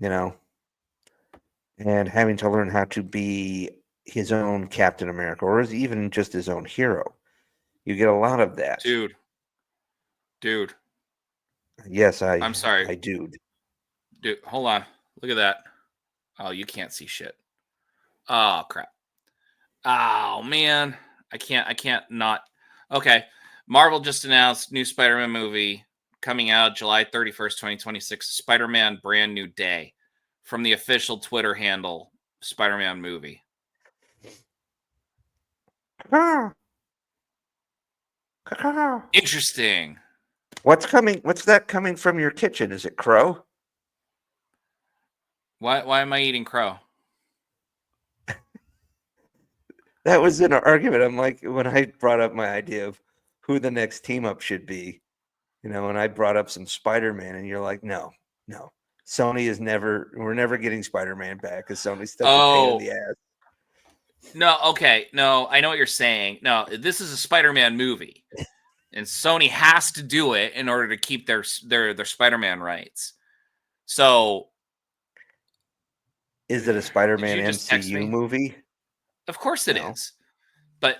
and having to learn how to be his own Captain America, or even just his own hero. You get a lot of that. Dude. Yes, I'm sorry. I do. Dude, hold on. Look at that. Oh, you can't see shit. Oh, crap. Oh, man. I can't not. Okay. Marvel just announced new Spider-Man movie coming out July 31st, 2026. Spider-Man Brand New Day, from the official Twitter handle, Spider-Man movie. Interesting. What's that coming from your kitchen? Is it crow? Why am I eating crow? That was in an argument. I'm like, when I brought up my idea of who the next team up should be, and I brought up some Spider-Man, and you're like, no. We're never getting Spider-Man back, because Sony's such a pain in the ass. No, okay. No, I know what you're saying. No, this is a Spider-Man movie, and Sony has to do it in order to keep their Spider-Man rights. So, is it a Spider-Man MCU movie? Of course it is, but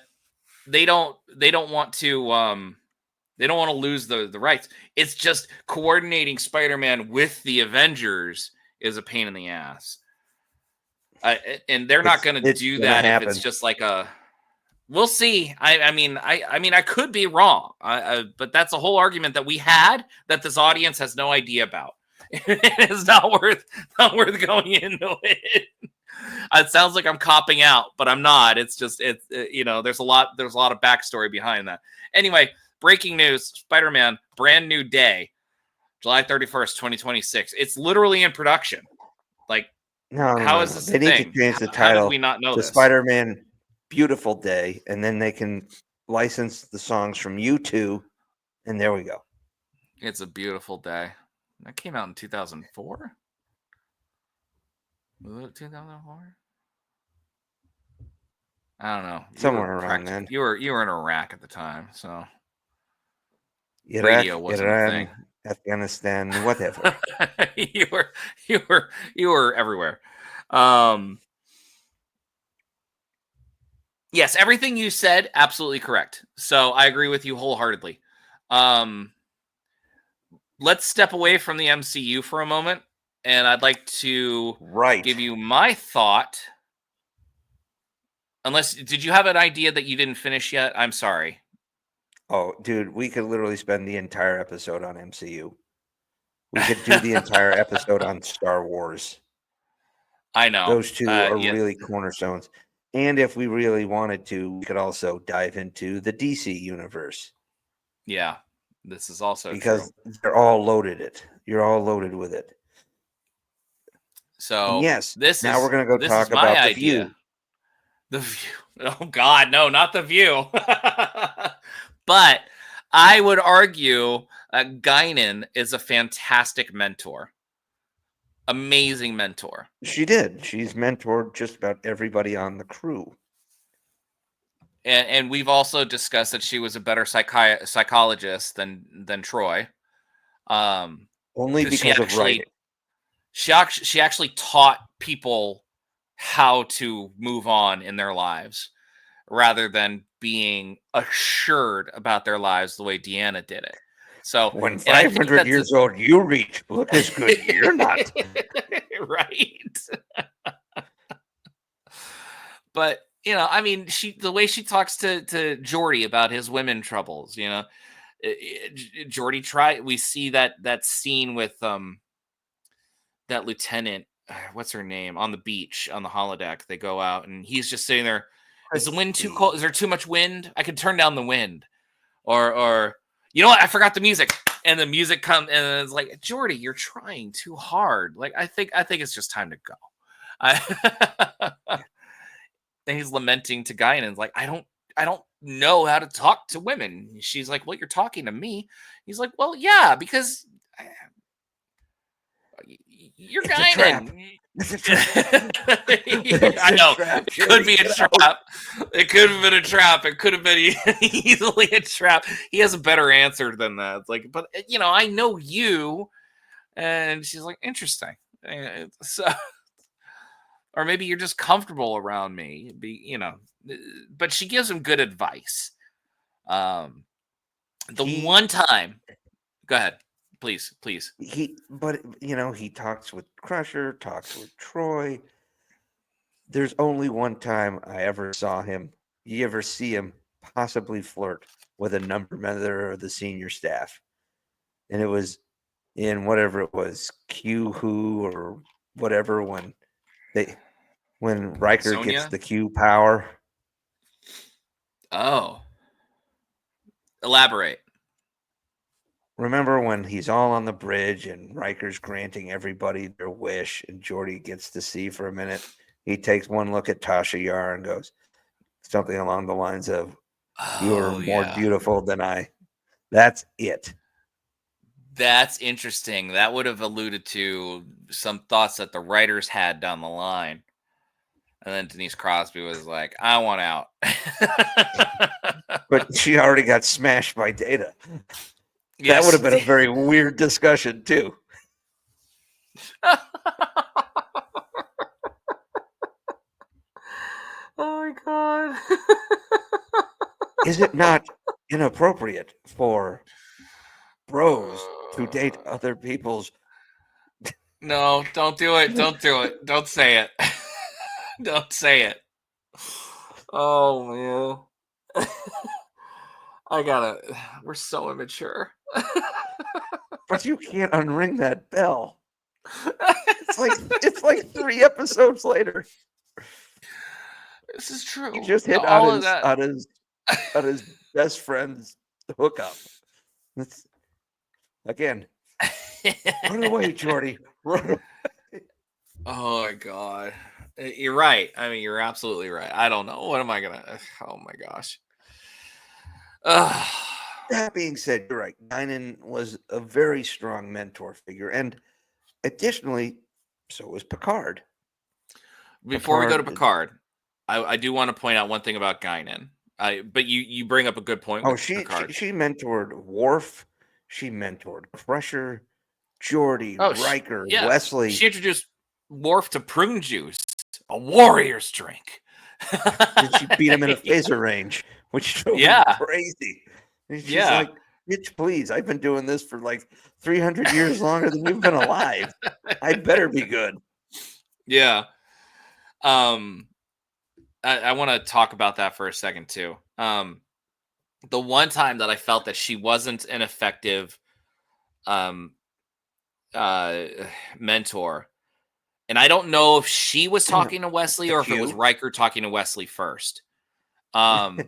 they don't want to. They don't want to lose the rights. It's just coordinating Spider-Man with the Avengers is a pain in the ass. And they're not going to do that if it's just like a. We'll see. I mean, I could be wrong, but that's a whole argument that we had that this audience has no idea about. It is not worth going into it. It sounds like I'm copping out, but I'm not. It's just there's a lot of backstory behind that. Anyway, breaking news: Spider-Man Brand New Day, July 31st, 2026. It's literally in production. Like, how is this? They need to change the title. How did we not know to this? Spider-Man Beautiful Day, and then they can license the songs from U2, and there we go. It's a Beautiful Day. That came out in 2004. Was it 2004? I don't know. Somewhere around then. You were in Iraq at the time, so Iraq, radio wasn't Iran, a thing. Afghanistan, whatever. you were everywhere. Yes, everything you said, absolutely correct. So I agree with you wholeheartedly. Let's step away from the MCU for a moment and I'd like to Right. give you my thought. Unless, did you have an idea that you didn't finish yet? I'm sorry. Oh, dude, we could literally spend the entire episode on MCU. We could do the entire episode on Star Wars. I know. Those two are yeah. really cornerstones. And if we really wanted to, we could also dive into the DC universe. Yeah, this is also because true. they're all loaded. You're all loaded with it. So and yes, this now is, we're gonna go talk about the View. The View. Oh God, no, not the View. But I would argue Guinan is a fantastic mentor. Amazing mentor. She's mentored just about everybody on the crew. And we've also discussed that she was a better psychologist than Troy. Only because of writing. She actually taught people how to move on in their lives rather than being assured about their lives the way Deanna did it. So when 500 years old, you reach, look as good. You're not. Right. But, you know, I mean, the way she talks to Geordi about his women troubles, you know, Geordi we see that scene with that lieutenant, what's her name, on the beach on the holodeck. They go out and he's just sitting there. Is the wind too cold? Is there too much wind? I could turn down the wind. Or you know what? I forgot the music. And the music comes and it's like, Geordi, you're trying too hard. Like, I think it's just time to go. And he's lamenting to Guinan, and it's like, I don't know how to talk to women. She's like, well, you're talking to me. He's like, well, yeah, because you're Guinan. I know. It could be a trap. It could have been a trap. It could have been easily a trap. He has a better answer than that. It's like, but you know, I know you. And she's like, interesting. So, or maybe you're just comfortable around me. You know, but she gives him good advice. One time, go ahead. Please. But you know, he talks with Crusher, talks with Troy. There's only one time I ever saw him. You ever see him possibly flirt with a member of the senior staff? And it was in whatever it was, Q-Who or whatever, when Riker Sonia? gets the Q power. Oh. Elaborate. Remember when he's all on the bridge and Riker's granting everybody their wish and Geordi gets to see for a minute? He takes one look at Tasha Yar and goes something along the lines of, you are more beautiful than I. That's it. That's interesting. That would have alluded to some thoughts that the writers had down the line. And then Denise Crosby was like, I want out. But she already got smashed by Data. Yes. That would have been a very weird discussion, too. Oh, my God. Is it not inappropriate for bros to date other people's? No, don't do it. Don't do it. Don't say it. Don't say it. Oh, man. We're so immature. But you can't unring that bell. It's like 3 episodes later. This is true. He just hit on his best friend's hookup. Again. Run away, Geordi. Run away. Oh my God. You're right. I mean, you're absolutely right. I don't know. What am I gonna? Oh my gosh. That being said, you're right. Guinan was a very strong mentor figure, and additionally, so was Picard. Before we go to Picard, I do want to point out one thing about Guinan. But you bring up a good point. Oh, she mentored Worf. She mentored Crusher, Geordi, Riker, Wesley. She introduced Worf to prune juice, a warrior's drink. And she beat him in a phaser range, which drove him crazy. And she's like, bitch, please. I've been doing this for like 300 years longer than you've been alive. I better be good. Yeah. I want to talk about that for a second too. The one time that I felt that she wasn't an effective mentor, and I don't know if she was talking to Wesley or if it was Riker talking to Wesley first. But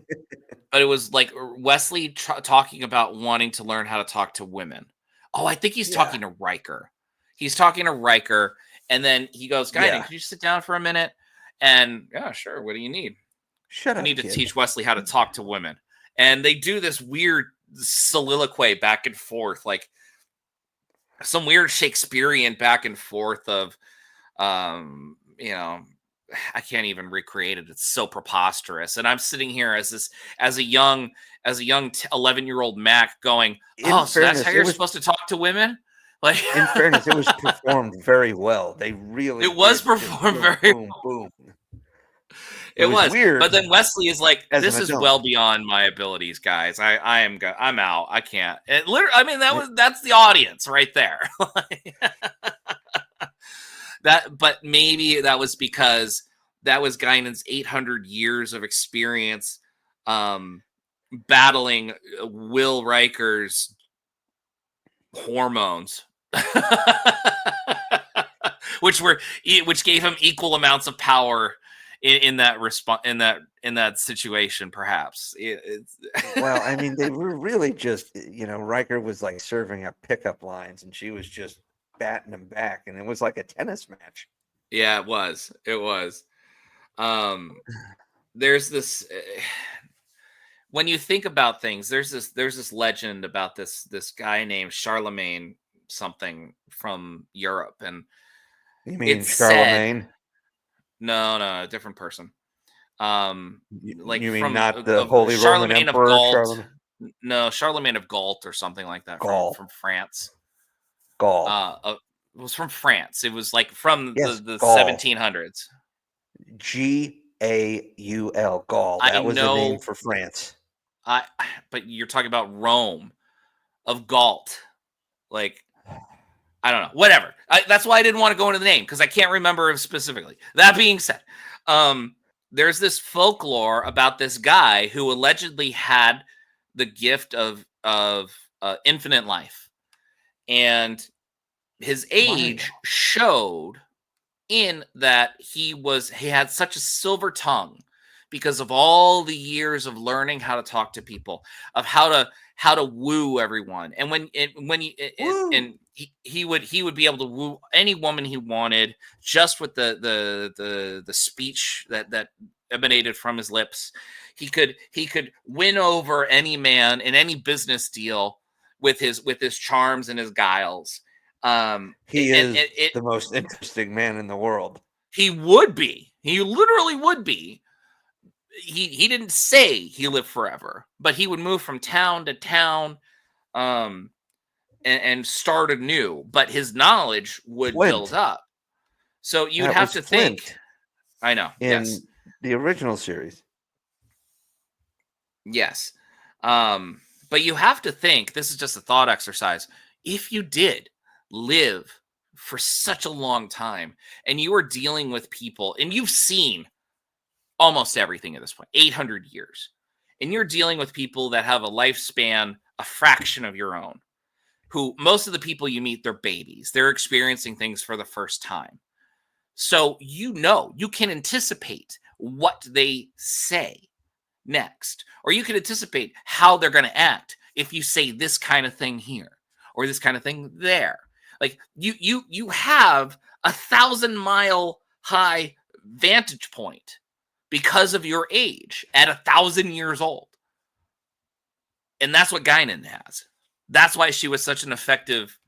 it was like Wesley talking about wanting to learn how to talk to women. Oh, I think he's talking to Riker. He's talking to Riker, and then he goes, "Guinan, can you sit down for a minute?" And yeah, sure. What do you need? Shut up. I need to kid. teach Wesley how to talk to women. And they do this weird soliloquy back and forth, like some weird Shakespearean back and forth of, you know, I can't even recreate it. It's so preposterous. And I'm sitting here as a young 11-year-old Mack going, "Oh, so that's how you're supposed to talk to women?" Like, in fairness, it was performed very well. They really it was performed very boom, boom. It was weird, but then Wesley is like, "This is adult. well beyond my abilities, guys. I'm out. I can't." And literally, I mean, that's the audience right there. But maybe that was because that was Guinan's 800 years of experience, battling Will Riker's hormones, which gave him equal amounts of power in that situation, perhaps. Well, I mean, they were really just, Riker was like serving up pickup lines, and she was just batting him back, and it was like a tennis match. Yeah, it was. It was. There's this. When you think about things, there's this legend about this guy named Charlemagne something from Europe, and you mean Charlemagne? No, a different person. Like, you mean from not the Holy Roman Emperor? Charlemagne? No, Charlemagne of Gault or something like that. From France. Gaul. It was from France. It was like from the Gaul. 1700s. Gaul. Gaul. That was the name for France. But you're talking about Rome of Gault. Like, I don't know. Whatever. That's why I didn't want to go into the name, because I can't remember it specifically. That being said, there's this folklore about this guy who allegedly had the gift of infinite life, and his age showed in that he had such a silver tongue because of all the years of learning how to talk to people, of how to woo everyone, and he would be able to woo any woman he wanted just with the speech that emanated from his lips. He could win over any man in any business deal with his charms and his guiles. He is the most interesting man in the world. He would be. He literally would be. He didn't say he lived forever, but he would move from town to town, and start anew. But his knowledge would build up. So you'd have to think. I know. In the original series. Yes. But you have to think, this is just a thought exercise. If you did live for such a long time and you are dealing with people and you've seen almost everything at this point, 800 years, and you're dealing with people that have a lifespan a fraction of your own, who most of the people you meet, they're babies. They're experiencing things for the first time. So you can anticipate what they say next, or you can anticipate how they're going to act if you say this kind of thing here or this kind of thing there. Like, you have 1,000-mile high vantage point because of your age at 1,000 years old. And that's what Guinan has. That's why she was such an effective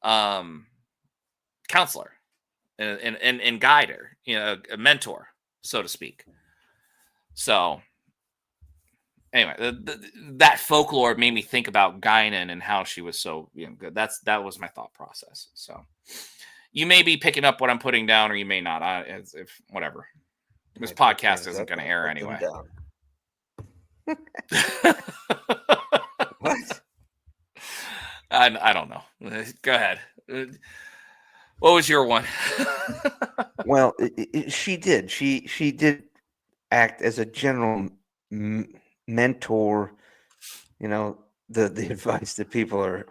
counselor and guider, a mentor, so to speak. So anyway, that folklore made me think about Guinan and how she was so good. That was my thought process. So you may be picking up what I'm putting down, or you may not. Whatever. This podcast isn't going to air anyway. What? I don't know. Go ahead. What was your one? Well, she did. She did act as a general mentor. You know, the advice that people are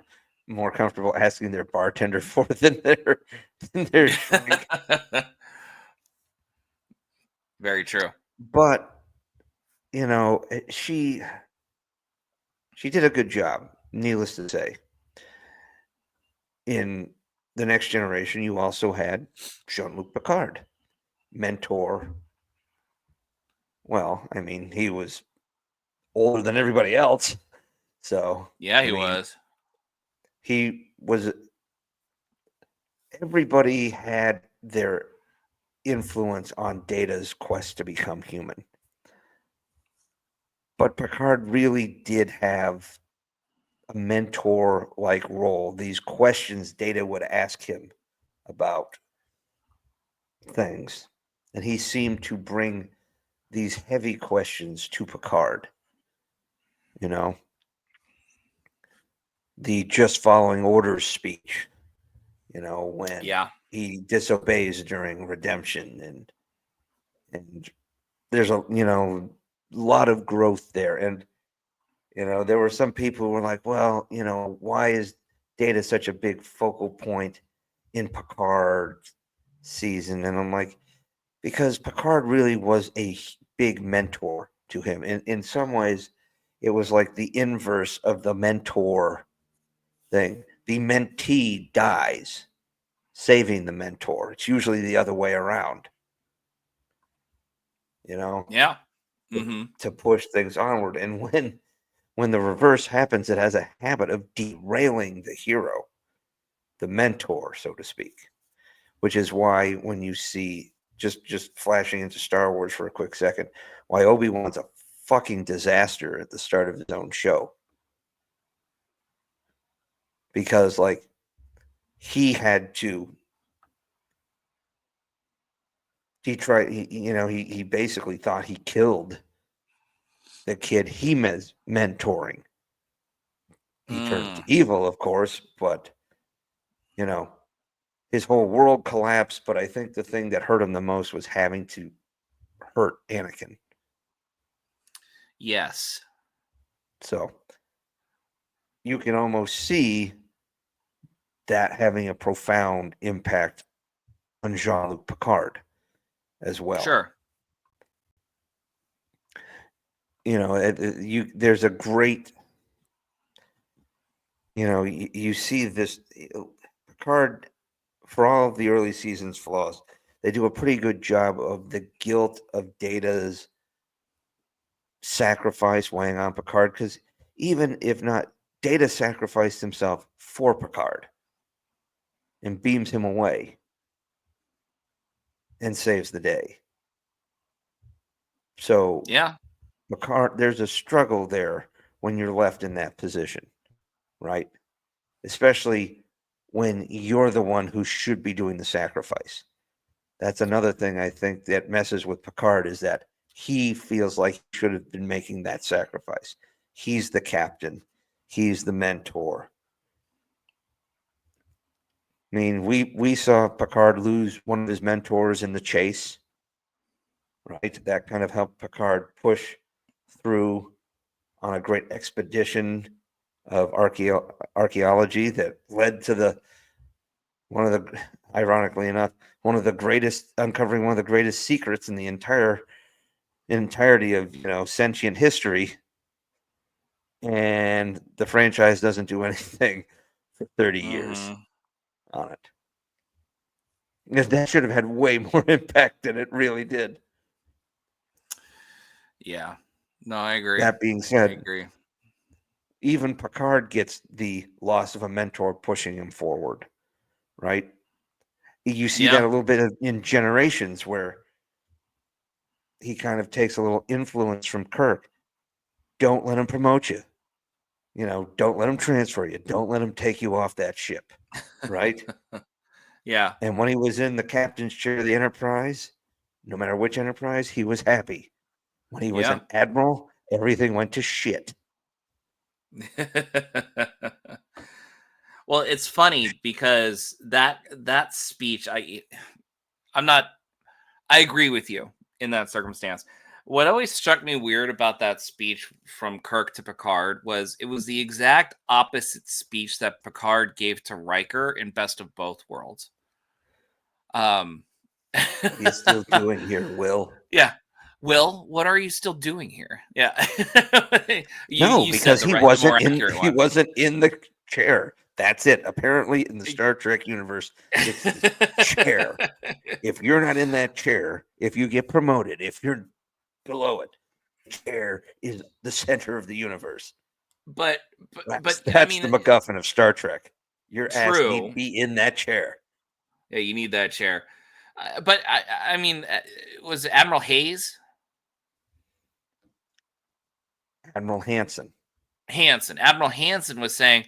more comfortable asking their bartender for than their shrink. Very true. But you know, she did a good job. Needless to say, in the Next Generation, you also had Jean-Luc Picard, mentor. Well, I mean, he was older than everybody else, so Yeah, he I mean, was. He was. Everybody had their influence on Data's quest to become human, but Picard really did have a mentor-like role. These questions Data would ask him about things, and he seemed to bring these heavy questions to Picard. You know, the just following orders speech, you know, when he disobeys during redemption, and there's a lot of growth there. And you know, there were some people who were like, well, you know, why is Data such a big focal point in Picard's season? And I'm like, because Picard really was a big mentor to him. In some ways, it was like the inverse of the mentor thing. The mentee dies, saving the mentor. It's usually the other way around. You know? Yeah. To push things onward. And when the reverse happens, it has a habit of derailing the hero, the mentor, so to speak. Which is why when you see, just flashing into Star Wars for a quick second, why Obi-Wan's a fucking disaster at the start of his own show. Because, like, he had to, he basically thought he killed the kid he was mentoring. He turned evil, of course, but, you know, his whole world collapsed. But I think the thing that hurt him the most was having to hurt Anakin. Yes. So you can almost see that having a profound impact on Jean-Luc Picard as well. Sure. You know, there's a great, you know, you see this Picard, for all of the early season's flaws, they do a pretty good job of the guilt of Data's sacrifice weighing on Picard, because even if not, Data sacrificed himself for Picard and beams him away and saves the day. So yeah, Picard, there's a struggle there when you're left in that position, right? Especially when you're the one who should be doing the sacrifice. That's another thing I think that messes with Picard, is that he feels like he should have been making that sacrifice. He's the captain. He's the mentor. I mean, we saw Picard lose one of his mentors in the chase, right? That kind of helped Picard push through on a great expedition of archaeology that led to ironically enough, uncovering one of the greatest secrets in the entirety of, you know, sentient history. And the franchise doesn't do anything for 30 years on it. Because that should have had way more impact than it really did. Yeah. No, I agree. That being said, I agree. Even Picard gets the loss of a mentor pushing him forward, right? You see that a little bit in Generations, where he kind of takes a little influence from Kirk. Don't let him promote you. You know, don't let him transfer you. Don't let him take you off that ship, right? Yeah. And when he was in the captain's chair of the Enterprise, no matter which Enterprise, he was happy. When he was an admiral, everything went to shit. Well, it's funny because that speech, I agree with you in that circumstance. What always struck me weird about that speech from Kirk to Picard was it was the exact opposite speech that Picard gave to Riker in Best of Both Worlds. He's still doing here, Will. Yeah. Will, what are you still doing here? Yeah. Because he wasn't in the chair. That's it. Apparently, in the Star Trek universe, it's the chair. If you're not in that chair, if you get promoted, if you're below it, the chair is the center of the universe. But that's I mean, the MacGuffin of Star Trek. Your ass true. need to be in that chair. Yeah, you need that chair. But I mean, was it Admiral Hayes? Admiral Hansen. Admiral Hansen was saying,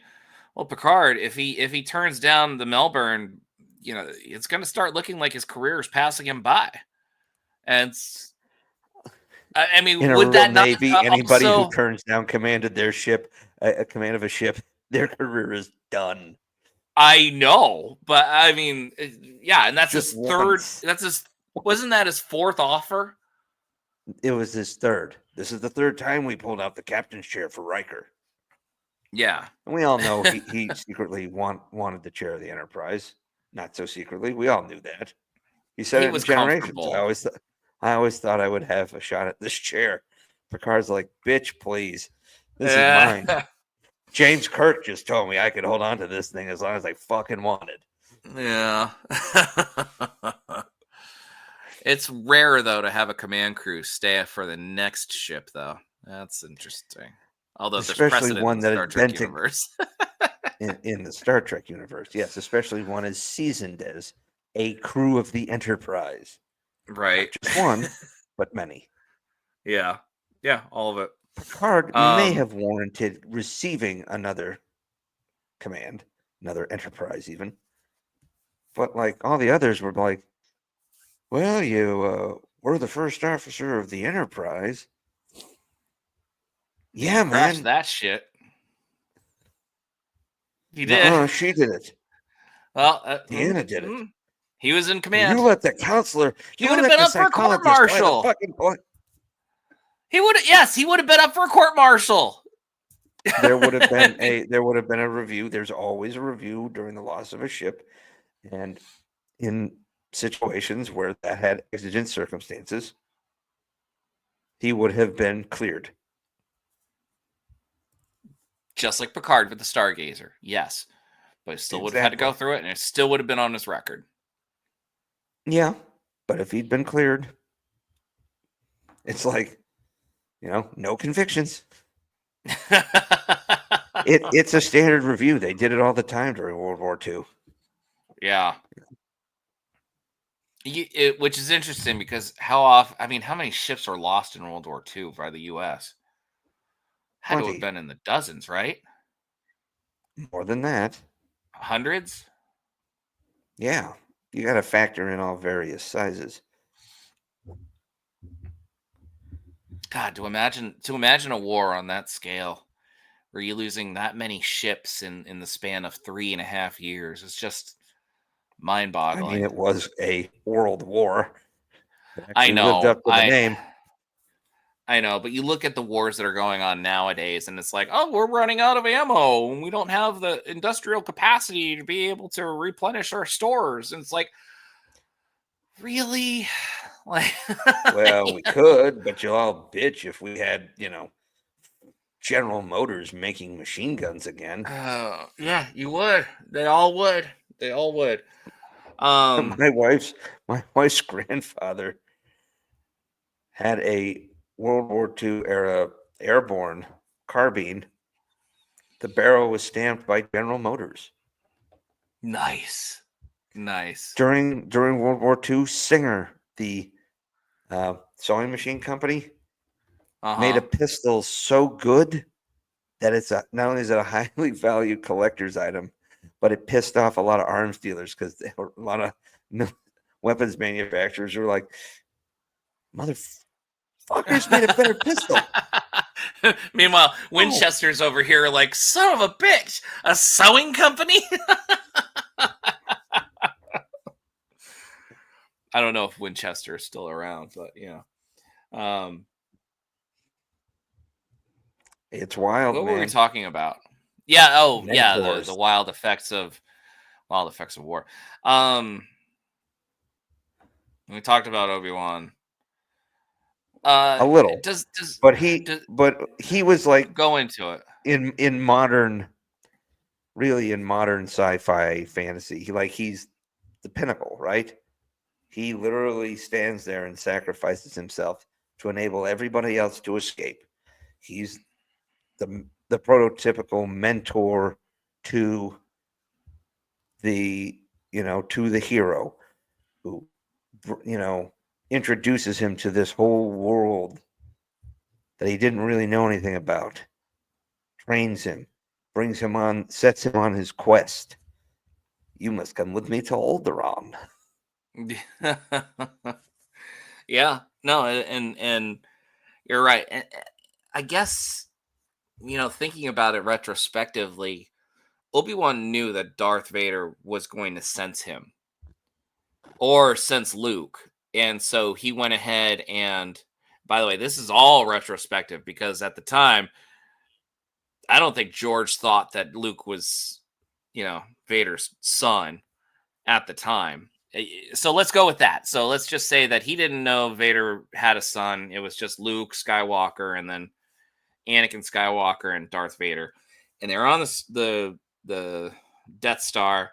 well, Picard, if he turns down the Melbourne, you know, it's going to start looking like his career is passing him by. And I mean, in would that not Navy, anybody who turns down command of their ship, a command of a ship, their career is done. I know, but I mean, yeah, and that's Just his third. once. Wasn't that his fourth offer? It was his third. This is the third time we pulled out the captain's chair for Riker. Yeah. And we all know he secretly wanted the chair of the Enterprise. Not so secretly. We all knew that. He said it in Generations. I always thought I would have a shot at this chair. Picard's like, bitch, please. This is mine. James Kirk just told me I could hold on to this thing as long as I fucking wanted. Yeah. It's rare, though, to have a command crew stay for the next ship, though. That's interesting. Although especially there's precedent one in the that Star Trek universe. in the Star Trek universe, yes. Especially one as seasoned as a crew of the Enterprise. Right. Not just one, but many. Yeah. Yeah, all of it. Picard may have warranted receiving another command, another Enterprise even. But like all the others were like, well, you were the first officer of the Enterprise. Yeah, Crash man. that shit. He did. She did it. Well, Deanna did it. He was in command. You let the counselor. He would have been up for a court martial. He would have. Yes, he would have been up for a court martial. There would have been a review. There's always a review during the loss of a ship, and in situations where that had exigent circumstances, he would have been cleared. Just like Picard with the Stargazer. Yes. But he still would have had to go through it, and it still would have been on his record. Yeah. But if he'd been cleared, it's like, no convictions. It's a standard review. They did it all the time during World War II. Yeah. Which is interesting because how many ships are lost in World War II by the U.S.? Had to have been in the dozens, right? More than that. Hundreds? Yeah. You got to factor in all various sizes. God, to imagine a war on that scale where you're losing that many ships in the span of 3.5 years, it's just mind-boggling. I mean, it was a world war. I know. Lived up to the name. I know, but you look at the wars that are going on nowadays, and it's like, oh, we're running out of ammo, and we don't have the industrial capacity to be able to replenish our stores. And it's like, really? Like, well, we could, but you'll all bitch if we had, General Motors making machine guns again. Yeah, you would. They all would. My wife's grandfather had a World War II era airborne carbine. The barrel was stamped by General Motors. Nice. During World War II, Singer, the sewing machine company, made a pistol so good that it's not only is it a highly valued collector's item, but it pissed off a lot of arms dealers because a lot of weapons manufacturers were like, motherfuckers made a better pistol. Meanwhile, Winchester's over here like, son of a bitch, a sewing company? I don't know if Winchester is still around, but yeah. It's wild, What man. were we talking about? Yeah, yeah, the Mentors. wild effects of war. We talked about Obi-Wan. A little. Does But he was like go into it. in modern sci-fi fantasy. He's the pinnacle, right? He literally stands there and sacrifices himself to enable everybody else to escape. He's the prototypical mentor to the hero who introduces him to this whole world that he didn't really know anything about, trains him, brings him on, sets him on his quest. You must come with me to Alderaan. Yeah, no, and you're right. And I guess, thinking about it retrospectively, Obi-Wan knew that Darth Vader was going to sense him or sense Luke. And so he went ahead and, by the way, this is all retrospective because at the time, I don't think George thought that Luke was, Vader's son at the time. So let's go with that. So let's just say that he didn't know Vader had a son. It was just Luke Skywalker and then Anakin Skywalker and Darth Vader. And they're on the Death Star.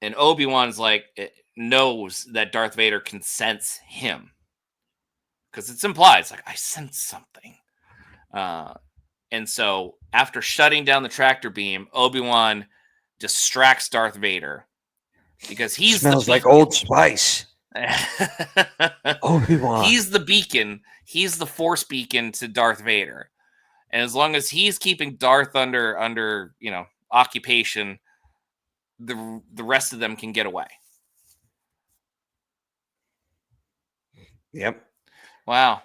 And Obi-Wan's knows that Darth Vader can sense him. Because it's implied. It's like, I sense something. And so after shutting down the tractor beam, Obi-Wan distracts Darth Vader. Because he smells like Old Spice. Obi-Wan. He's the beacon. He's the force beacon to Darth Vader. And as long as he's keeping Darth under occupation, the rest of them can get away. Yep. Wow.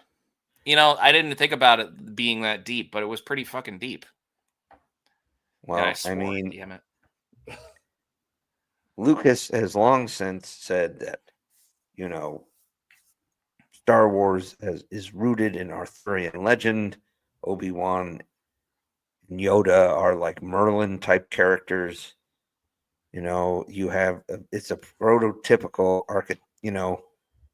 I didn't think about it being that deep, but it was pretty fucking deep. Well, I mean, damn it. Lucas has long since said that, Star Wars is rooted in Arthurian legend. Obi-Wan and Yoda are like Merlin type characters. You have it's a prototypical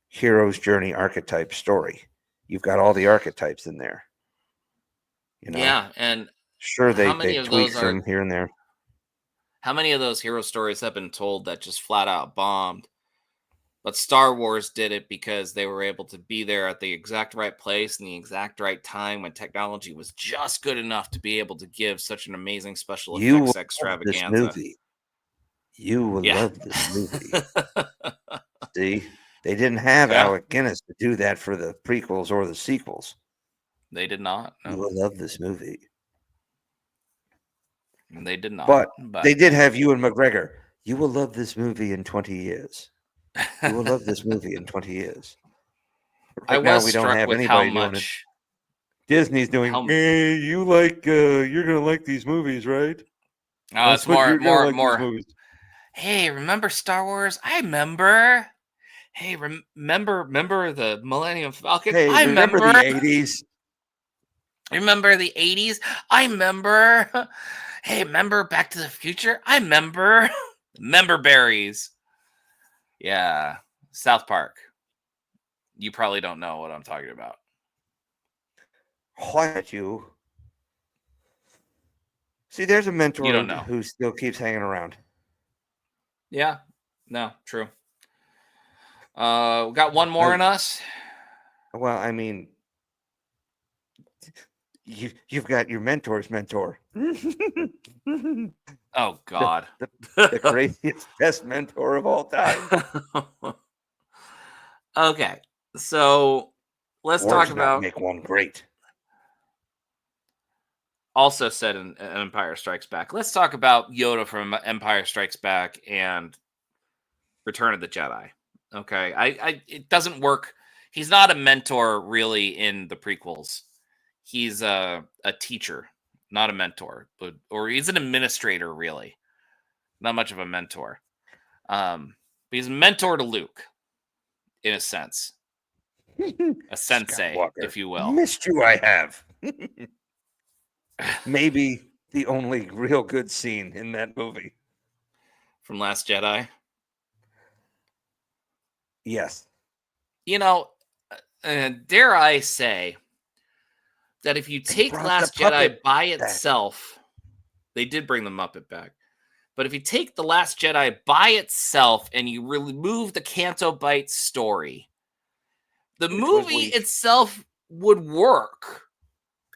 hero's journey archetype story. You've got all the archetypes in there. Yeah, and sure they tweak some here and there. How many of those hero stories have been told that just flat out bombed? But Star Wars did it because they were able to be there at the exact right place and the exact right time when technology was just good enough to be able to give such an amazing special effects extravaganza. You will love this movie. See, they didn't have Alec Guinness to do that for the prequels or the sequels. They did not. No. You will love this movie. And they did not. But they did have Ewan McGregor. You will love this movie in 20 years. You will love this movie in 20 years. Right now, we don't have anybody doing it. Disney's doing. Hey, you're gonna like these movies, right? Oh, it's more. Hey, remember Star Wars? I remember. Hey, remember the Millennium Falcon? Hey, I remember the 80s. Remember the 80s? I remember. Hey, remember Back to the Future? I remember. Member berries. Yeah, South Park. You probably don't know what I'm talking about. Why don't you? See, there's a mentor who still keeps hanging around. Yeah, no, true. We got one more in us. Well, I mean, you've got your mentor's mentor. Oh God, the craziest, best mentor of all time. Okay, so let's talk about make one great. Also said in Empire Strikes Back. Let's talk about Yoda from Empire Strikes Back and Return of the Jedi. Okay, it doesn't work. He's not a mentor really in the prequels. he's a teacher, not a mentor, or he's an administrator, really. Not much of a mentor. But he's a mentor to Luke, in a sense. A sensei, Skywalker. if you will. Missed you, I have. Maybe the only real good scene in that movie. From Last Jedi. Yes. You know, dare I say that if you take brought Last the Jedi puppet by back. itself, they did bring the Muppet back. But if you take The Last Jedi by itself and you remove the Canto Bight story, the Which was movie weak. itself would work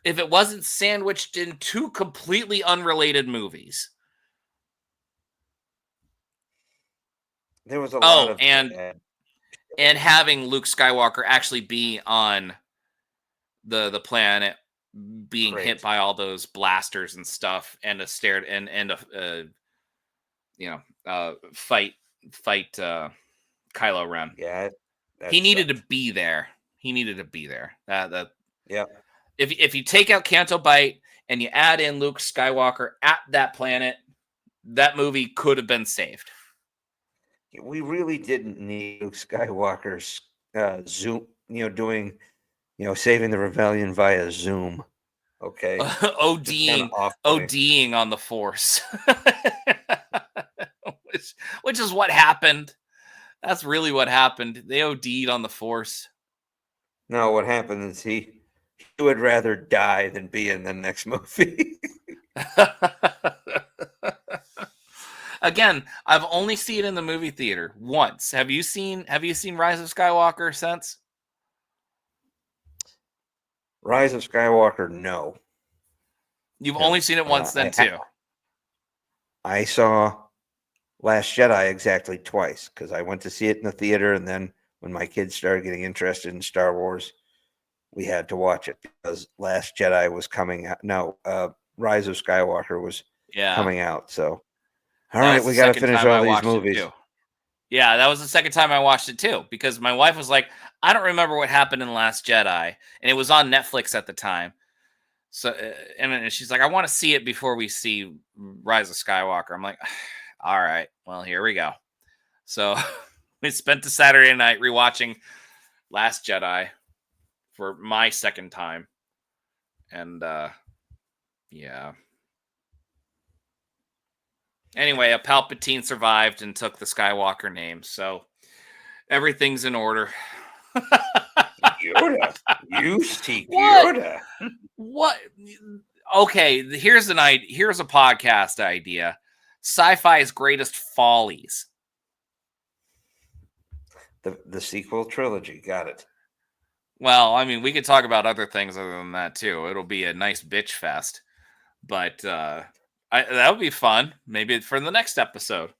if it wasn't sandwiched in two completely unrelated movies. There was a lot of and having Luke Skywalker actually be on the planet, being Great. hit by all those blasters and stuff, and fight Kylo Ren. Yeah. He needed to be there. That Yeah. if you take out Canto Bight and you add in Luke Skywalker at that planet, that movie could have been saved. We really didn't need Luke Skywalker's Zoom, doing, saving the rebellion via Zoom. Okay. ODing on the Force. which is what happened. That's really what happened. They OD'd on the Force. No, what happened is he would rather die than be in the next movie. Again, I've only seen it in the movie theater once. Have you seen Rise of Skywalker since? Rise of Skywalker, no. You've only seen it once then too. I saw Last Jedi exactly twice because I went to see it in the theater, and then when my kids started getting interested in Star Wars, we had to watch it because Last Jedi was coming out. No, Rise of Skywalker was coming out. So, all right, we got to finish all these movies. Yeah, that was the second time I watched it too, because my wife was like, I don't remember what happened in Last Jedi, and it was on Netflix at the time. So, and she's like, I want to see it before we see Rise of Skywalker. I'm like, all right, well, here we go. So we spent the Saturday night rewatching Last Jedi for my second time. And, yeah. Anyway, a Palpatine survived and took the Skywalker name, so everything's in order. Yoda. You speak Yoda. What? Okay, here's a podcast idea. Sci-fi's greatest follies. The sequel trilogy. Got it. Well, I mean, we could talk about other things other than that too. It'll be a nice bitch fest, but that would be fun. Maybe for the next episode.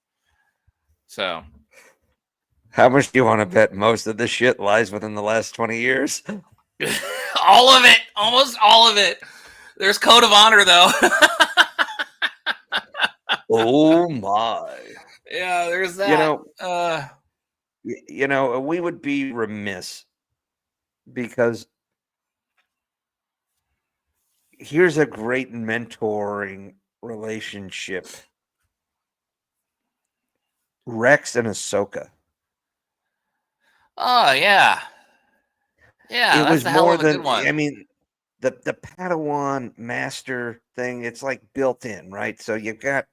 So, how much do you want to bet most of this shit lies within the last 20 years? All of it. Almost all of it. There's Code of Honor, though. Oh, my. Yeah, there's that. We would be remiss because here's a great mentoring relationship. Rex and Ahsoka. Oh, yeah. Yeah, it was more than good one. I mean, the Padawan master thing, it's like built in, right? So you've got,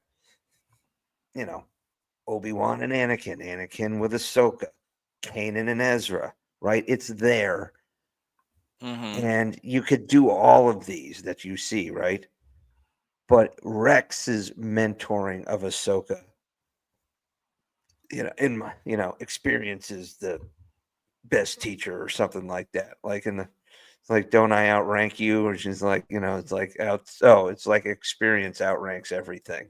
Obi-Wan and Anakin with Ahsoka, Kanan and Ezra, right? It's there. Mm-hmm. And you could do all of these that you see, right? But Rex's mentoring of Ahsoka, in my, experience is the best teacher or something like that. Like it's like, don't I outrank you? Or she's like, it's like it's like experience outranks everything.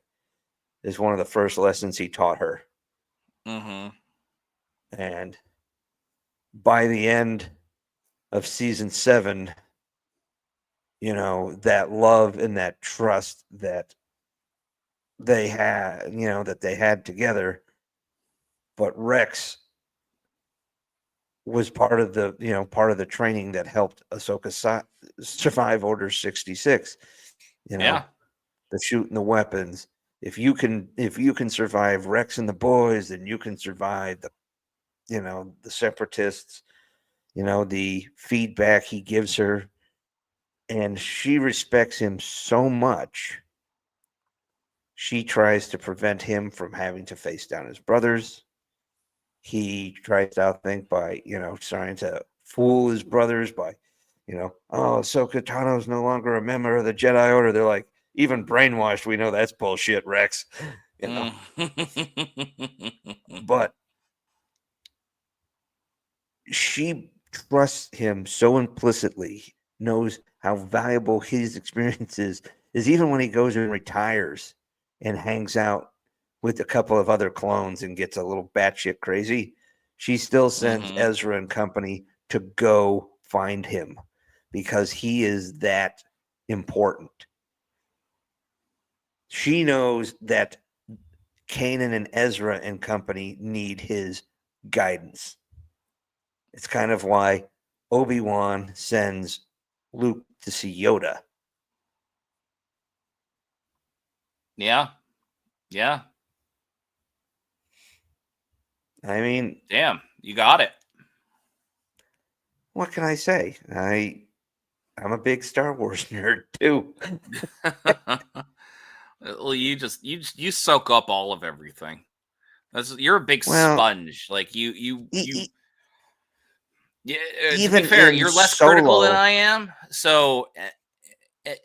Is one of the first lessons he taught her. Mm-hmm. And by the end of season 7, that love and that trust that they had, together. But Rex was part of the training that helped Ahsoka survive Order 66. Yeah. The shooting the weapons. If you can survive Rex and the boys, then you can survive the separatists. The feedback he gives her, and she respects him so much. She tries to prevent him from having to face down his brothers. He tries to outthink by, trying to fool his brothers by, Ahsoka Tano's no longer a member of the Jedi Order. They're like, even brainwashed, we know that's bullshit, Rex. But she trusts him so implicitly, knows how valuable his experience is even when he goes and retires and hangs out with a couple of other clones and gets a little batshit crazy. She still sends Ezra and company to go find him because he is that important. She knows that Kanan and Ezra and company need his guidance. It's kind of why Obi-Wan sends Luke to see Yoda. Yeah. Yeah. I mean, damn, you got it. What can I say? I'm a big Star Wars nerd too. Well, you soak up all of everything. You're a big sponge. Like you. Yeah, to be fair, you're less critical than I am. So,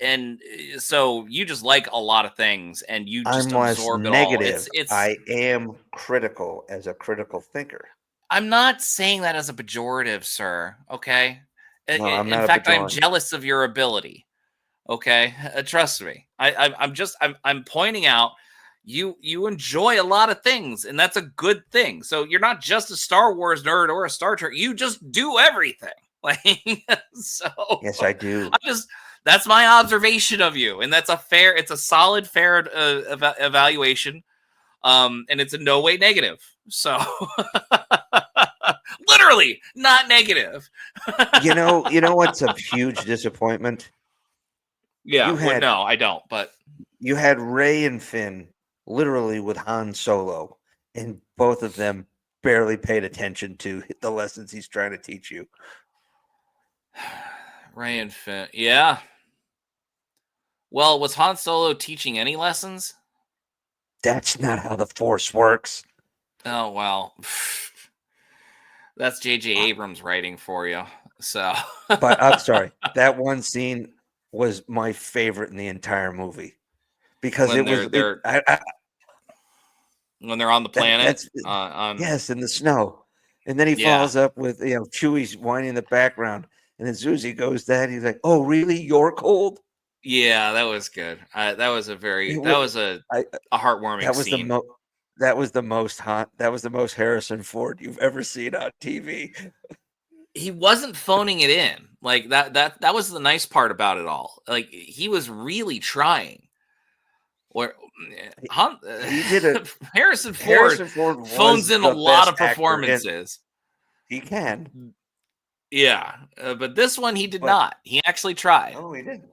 and so you just like a lot of things, and you just absorb it all. I am critical as a critical thinker. I'm not saying that as a pejorative, sir. Okay. No, I'm not in fact, I'm jealous of your ability. Okay, trust me. I'm pointing out you enjoy a lot of things, and that's a good thing. So you're not just a Star Wars nerd or a Star Trek. You just do everything. Like so. Yes, I do. That's my observation of you, and it's a solid, fair evaluation. And it's in no way negative. So literally not negative. you know what's a huge disappointment? Yeah, no, I don't. But you had Rey and Finn literally with Han Solo, and both of them barely paid attention to the lessons he's trying to teach you. Rey and Finn, yeah. Well, was Han Solo teaching any lessons? That's not how the Force works. Oh, well. That's J.J. Abrams writing for you. So, but I'm sorry. That one scene was my favorite in the entire movie because when when they're on the planet, yes, in the snow, and then he follows up with Chewie's whining in the background, and then Zuzi goes that he's like, "Oh, really? You're cold?" Yeah, that was good. That was a heartwarming scene. That was the most Harrison Ford you've ever seen on TV. He wasn't phoning it in. Like that was the nice part about it all. Like he was really trying. Or he did it. Harrison Ford phones in a lot of performances. He can. Yeah, but this one he did not. He actually tried. Oh, he didn't.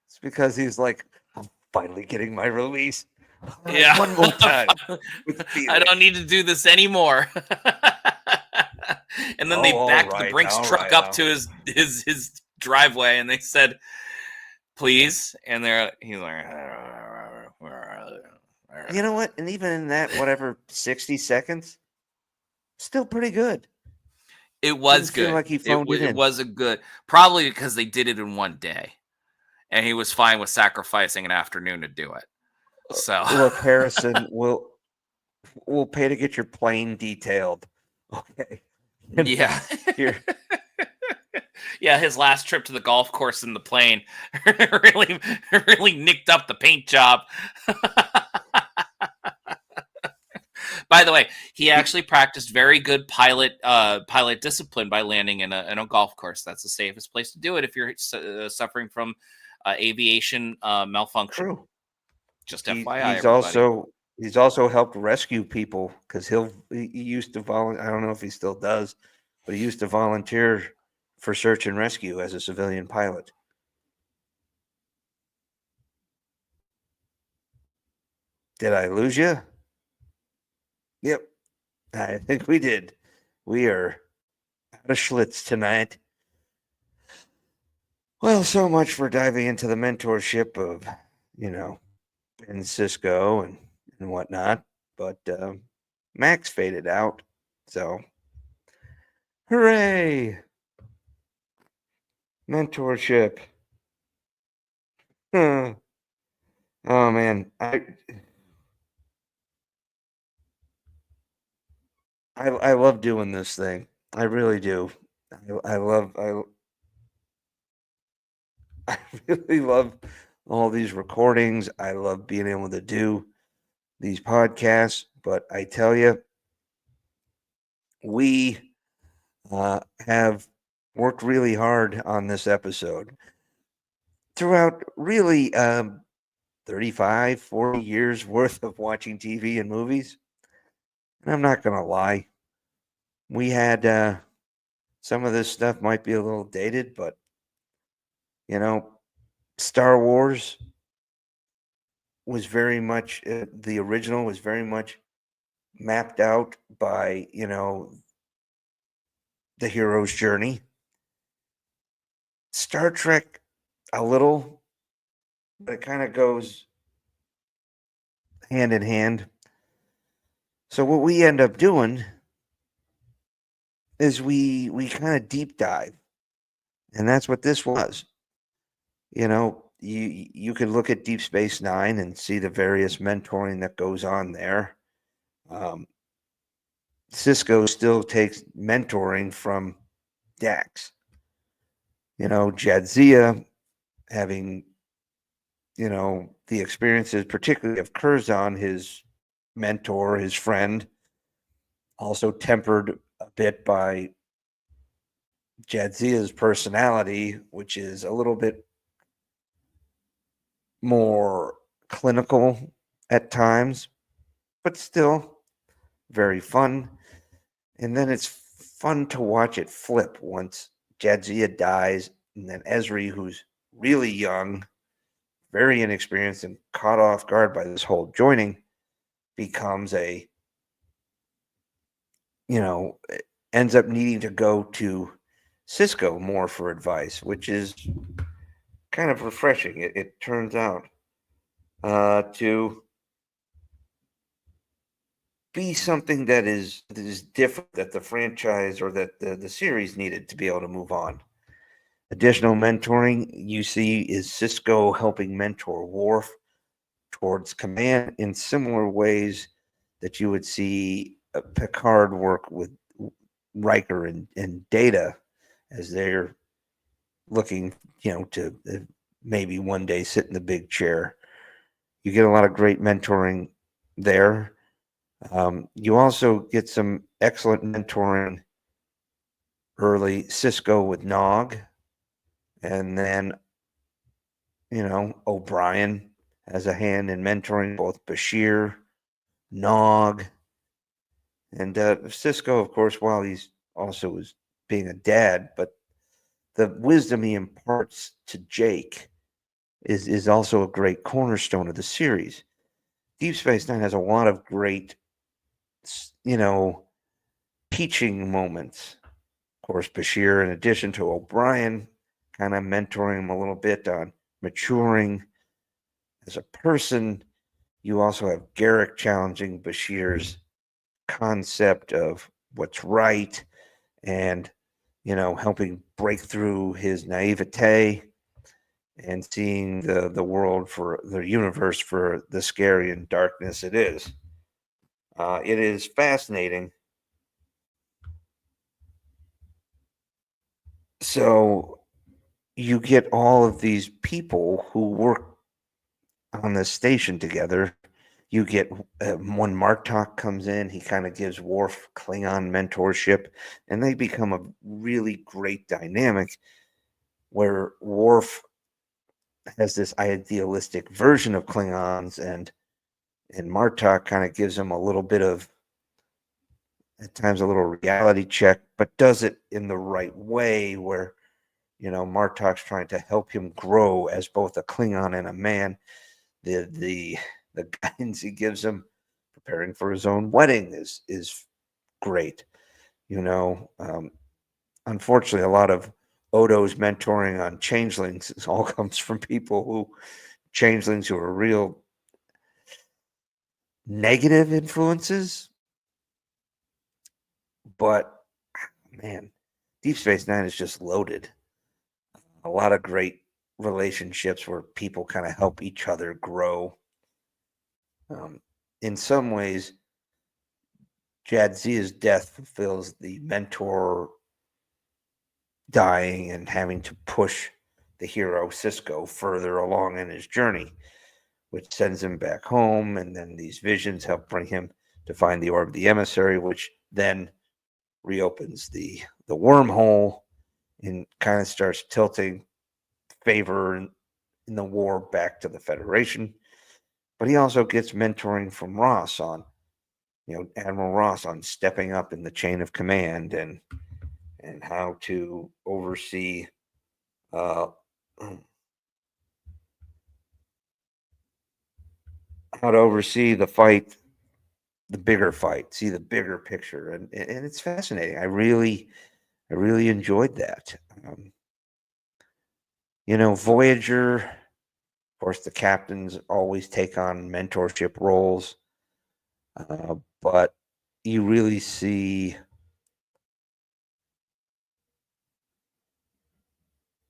It's because he's like, I'm finally getting my release. Yeah, one more time. I don't need to do this anymore. And then they backed the Brinks truck up to his driveway, and they said, "Please." And he's like, you know what? And even in that 60 seconds, still pretty good. It was good. Feel like he phoned it in. It was a good, probably because they did it in one day, and he was fine with sacrificing an afternoon to do it. So look, Harrison, we'll pay to get your plane detailed. Okay. And yeah. Yeah, his last trip to the golf course in the plane really nicked up the paint job. By the way, he actually practiced very good pilot discipline by landing in a golf course. That's the safest place to do it if you're suffering from aviation malfunction. True. Just FYI, everybody. He's also helped rescue people because he used to volunteer. I don't know if he still does, but he used to volunteer for search and rescue as a civilian pilot. Did I lose you? Yep, I think we did. We are out of Schlitz tonight. Well, so much for diving into the mentorship of, Ben Sisko and whatnot. But Max faded out. So, hooray! Mentorship. Huh. Oh, man. I love doing this thing. I really do. I I really love all these recordings. I love being able to do these podcasts. But I tell you, we have worked really hard on this episode throughout really 35, 40 years worth of watching TV and movies. And I'm not going to lie. We had some of this stuff might be a little dated, but Star Wars was very much the original was very much mapped out by the hero's journey. Star Trek a little, but it kind of goes hand in hand. So what we end up doing is we kind of deep dive, and that's what this was. You could look at Deep Space Nine and see the various mentoring that goes on there. Cisco still takes mentoring from Dax. Jadzia having, the experiences, particularly of Curzon, his mentor, his friend, also tempered a bit by Jadzia's personality, which is a little bit more clinical at times, but still very fun. And then it's fun to watch it flip once Jadzia dies, and then Ezri, who's really young, very inexperienced, and caught off guard by this whole joining, becomes ends up needing to go to Cisco more for advice, which is kind of refreshing. It turns out to be something that is different, that the franchise or that the series needed to be able to move on. Additional mentoring you see is Cisco helping mentor Worf towards command in similar ways that you would see Picard work with Riker and Data as they're looking, to maybe one day sit in the big chair. You get a lot of great mentoring there. You also get some excellent mentoring early, Cisco with Nog, and then O'Brien has a hand in mentoring both Bashir, Nog, and Cisco, of course, while he's also is being a dad, but the wisdom he imparts to Jake is also a great cornerstone of the series. Deep Space Nine has a lot of great, teaching moments. Of course, Bashir, in addition to O'Brien, kind of mentoring him a little bit on maturing as a person. You also have Garrick challenging Bashir's concept of what's right and, helping break through his naivete and seeing the world for the universe for the scary and darkness it is. It is fascinating. So you get all of these people who work on the station together. You get when Martok comes in, he kind of gives Worf Klingon mentorship, and they become a really great dynamic where Worf has this idealistic version of Klingons and and Martok kind of gives him a little bit of, at times, a little reality check, but does it in the right way where, Martok's trying to help him grow as both a Klingon and a man. The guidance he gives him preparing for his own wedding is great. Unfortunately, a lot of Odo's mentoring on changelings all comes from changelings who are real negative influences. But man, Deep Space Nine is just loaded. A lot of great relationships where people kind of help each other grow. In some ways, Jadzia's death fulfills the mentor dying and having to push the hero Sisko further along in his journey, which sends him back home. And then these visions help bring him to find the orb of the emissary, which then reopens the wormhole and kind of starts tilting favor in the war back to the Federation. But he also gets mentoring from Ross on, Admiral Ross on stepping up in the chain of command and how to oversee the fight, the bigger fight, see the bigger picture, and it's fascinating. I really enjoyed that. Voyager, of course, the captains always take on mentorship roles, but you really see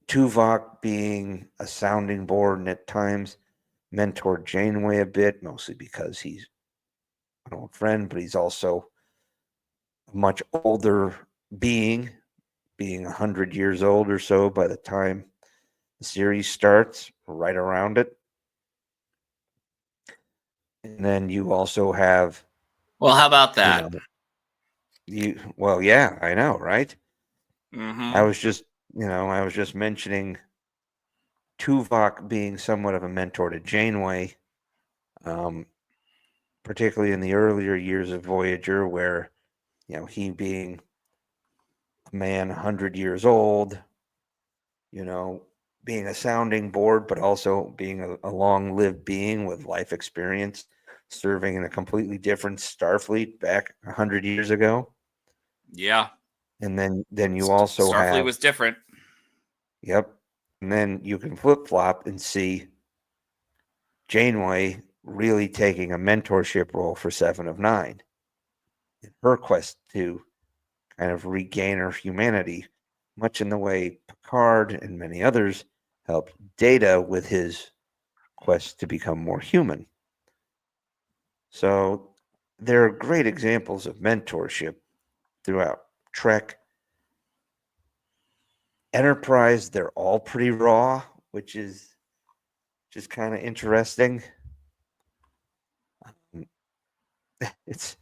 Tuvok being a sounding board and at times mentored Janeway a bit, mostly because he's an old friend, but he's also a much older being 100 years old or so by the time the series starts, right around it. And then you also have... Well, how about that? Yeah, I know, right? Mm-hmm. I was just mentioning Tuvok being somewhat of a mentor to Janeway, particularly in the earlier years of Voyager, where, he being a man 100 years old, being a sounding board, but also being a long-lived being with life experience, serving in a completely different Starfleet back 100 years ago. Yeah. And then you also Starfleet was different. Yep. And then you can flip-flop and see Janeway really taking a mentorship role for Seven of Nine in her quest to kind of regain her humanity, much in the way Picard and many others helped Data with his quest to become more human. So there are great examples of mentorship throughout Trek. Enterprise, they're all pretty raw, which is just kind of interesting. It's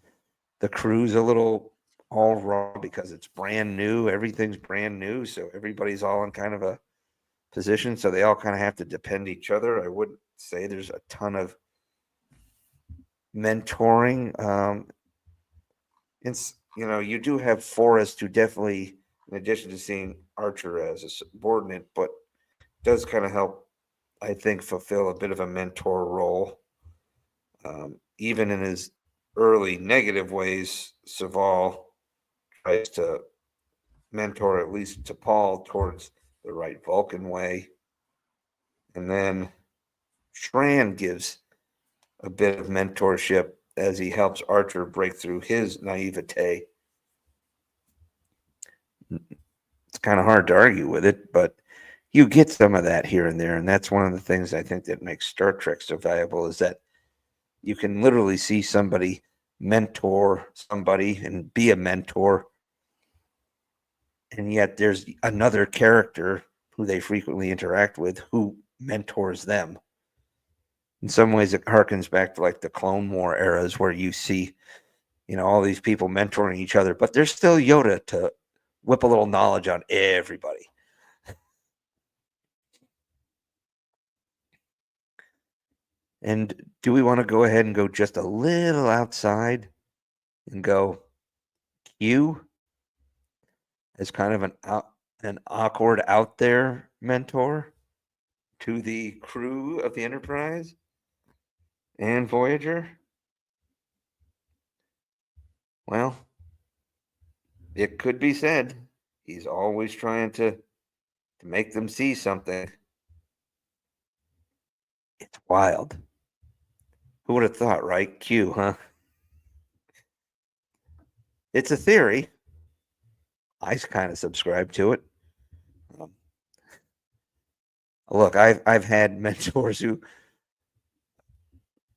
the crew's a little all raw because it's brand new. Everything's brand new, so everybody's all in kind of a position, so they all kind of have to depend each other. I wouldn't say there's a ton of mentoring. You do have Forrest, who definitely, in addition to seeing Archer as a subordinate, but does kind of help, I think, fulfill a bit of a mentor role. Even in his early negative ways, Saval tries to mentor, at least to Paul, towards the right Vulcan way. And then Shran gives a bit of mentorship as he helps Archer break through his naivete. It's kind of hard to argue with it, but you get some of that here and there. And that's one of the things I think that makes Star Trek so valuable, is that you can literally see somebody mentor somebody and be a mentor, and yet there's another character who they frequently interact with who mentors them. In some ways, it harkens back to like the Clone War eras, where you see, all these people mentoring each other, but there's still Yoda to whip a little knowledge on everybody. And do we want to go ahead and go just a little outside and go Q as kind of an awkward out there mentor to the crew of the Enterprise and Voyager? Well, it could be said he's always trying to make them see something. It's wild. Who would have thought, right? Q, huh? It's a theory. I kind of subscribe to it. Look, I've had mentors who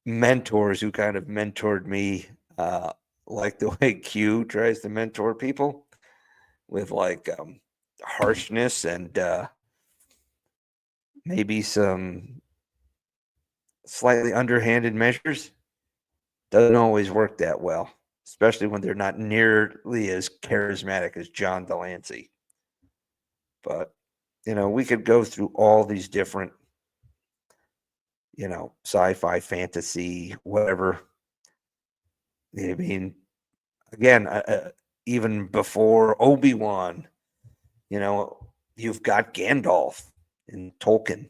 kind of mentored me, like the way Q tries to mentor people with like harshness and maybe some slightly underhanded measures. Doesn't always work that well, especially when they're not nearly as charismatic as John Delancey. But, we could go through all these different, sci-fi, fantasy, whatever. I mean, again, even before Obi-Wan, you've got Gandalf in Tolkien.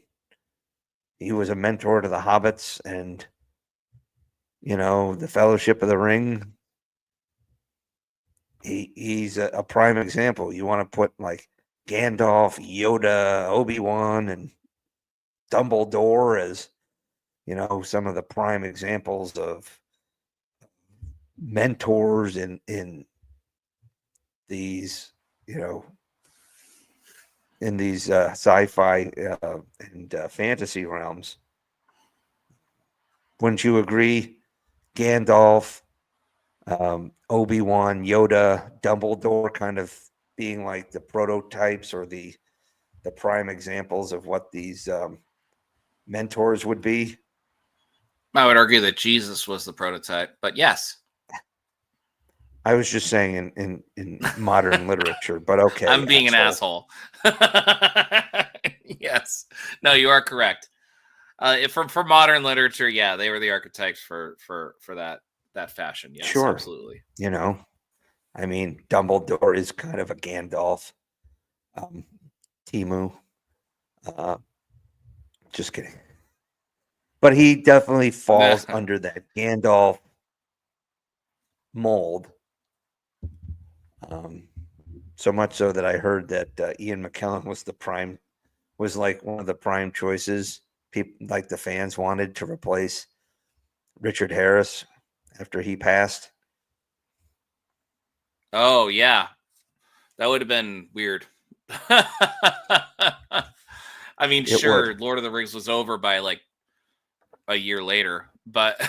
He was a mentor to the hobbits and, the Fellowship of the Ring. He's a prime example. You want to put like Gandalf, Yoda, Obi-Wan, and Dumbledore as, some of the prime examples of mentors in these, in these sci-fi and fantasy realms. Wouldn't you agree? Gandalf, Obi-Wan, Yoda, Dumbledore kind of being like the prototypes or the prime examples of what these mentors would be. I would argue that Jesus was the prototype, but yes. I was just saying in modern literature, but okay. I'm being an asshole. Yes. No, you are correct. For modern literature, yeah, they were the archetypes for that fashion. Yes, sure. Absolutely. I mean, Dumbledore is kind of a Gandalf. Timu. Just kidding. But he definitely falls under that Gandalf mold. So much so that I heard that Ian McKellen was like one of the prime choices. People like the fans wanted to replace Richard Harris after he passed. Oh yeah, that would have been weird. I mean, sure, Lord of the Rings was over by like a year later, but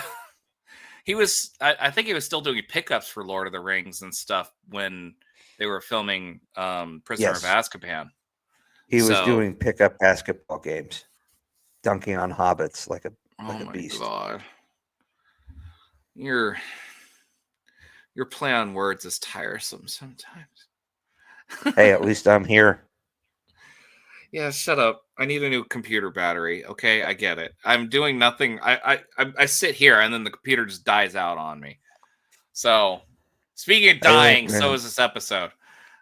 I think he was still doing pickups for Lord of the Rings and stuff when they were filming Prisoner of Azkaban. He was doing pickup basketball games, dunking on hobbits like a beast. God. Your play on words is tiresome sometimes. Hey, at least I'm here. Yeah, shut up. I need a new computer battery. Okay, I get it. I'm doing nothing. I sit here and then the computer just dies out on me. So, speaking of dying, so is this episode.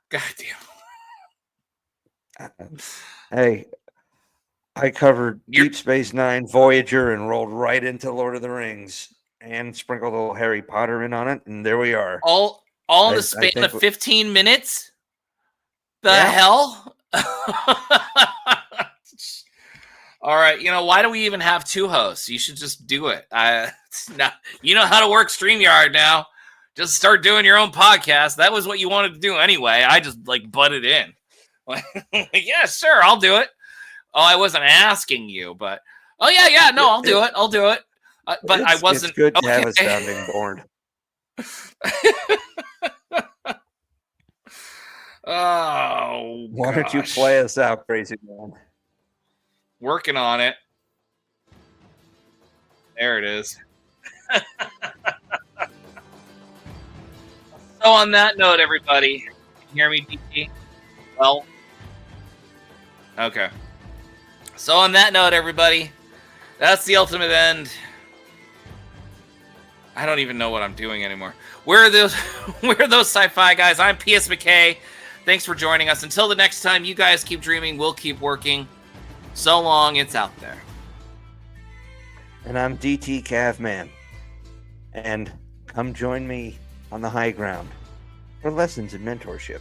God damn. Hey, I covered Deep Space Nine, Voyager, and rolled right into Lord of the Rings and sprinkled a little Harry Potter in on it, and there we are. All in the span of 15 minutes? The hell? All right, why do we even have two hosts? You should just do it. You know how to work StreamYard now. Just start doing your own podcast. That was what you wanted to do anyway. I just butted in. Yeah, sure, I'll do it. Oh, I wasn't asking you, but yeah, no, I'll do it. I'll do it. But I wasn't. It's good to have a sounding board. Oh, why don't you play us out, crazy man? Working on it. There it is. So on that note, everybody, can you hear me, DT? Well, okay. So on that note, everybody, that's the ultimate end I don't even know what I'm doing anymore. Where are those sci-fi guys? I'm P.S. McKay. Thanks for joining us. Until the next time, you guys keep dreaming. We'll keep working. So long, it's out there. And I'm DT Cavman. And come join me on the high ground for lessons in mentorship.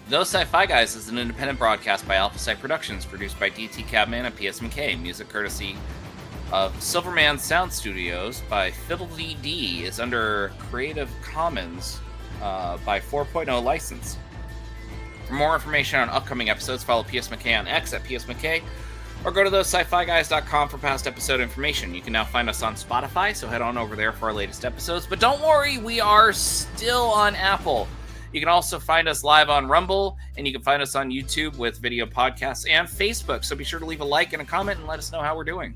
Those Sci-Fi Guys is an independent broadcast by Alpha Psi Productions, produced by DT Cabman and PS McKay. Music courtesy of Silverman Sound Studios by Fiddly D is under Creative Commons by 4.0 license. For more information on upcoming episodes, follow PS McKay on X at PS McKay, or go to thosesci-fi-guys.com for past episode information. You can now find us on Spotify, so head on over there for our latest episodes. But don't worry, we are still on Apple. You can also find us live on Rumble, and you can find us on YouTube with video podcasts and Facebook. So be sure to leave a like and a comment and let us know how we're doing.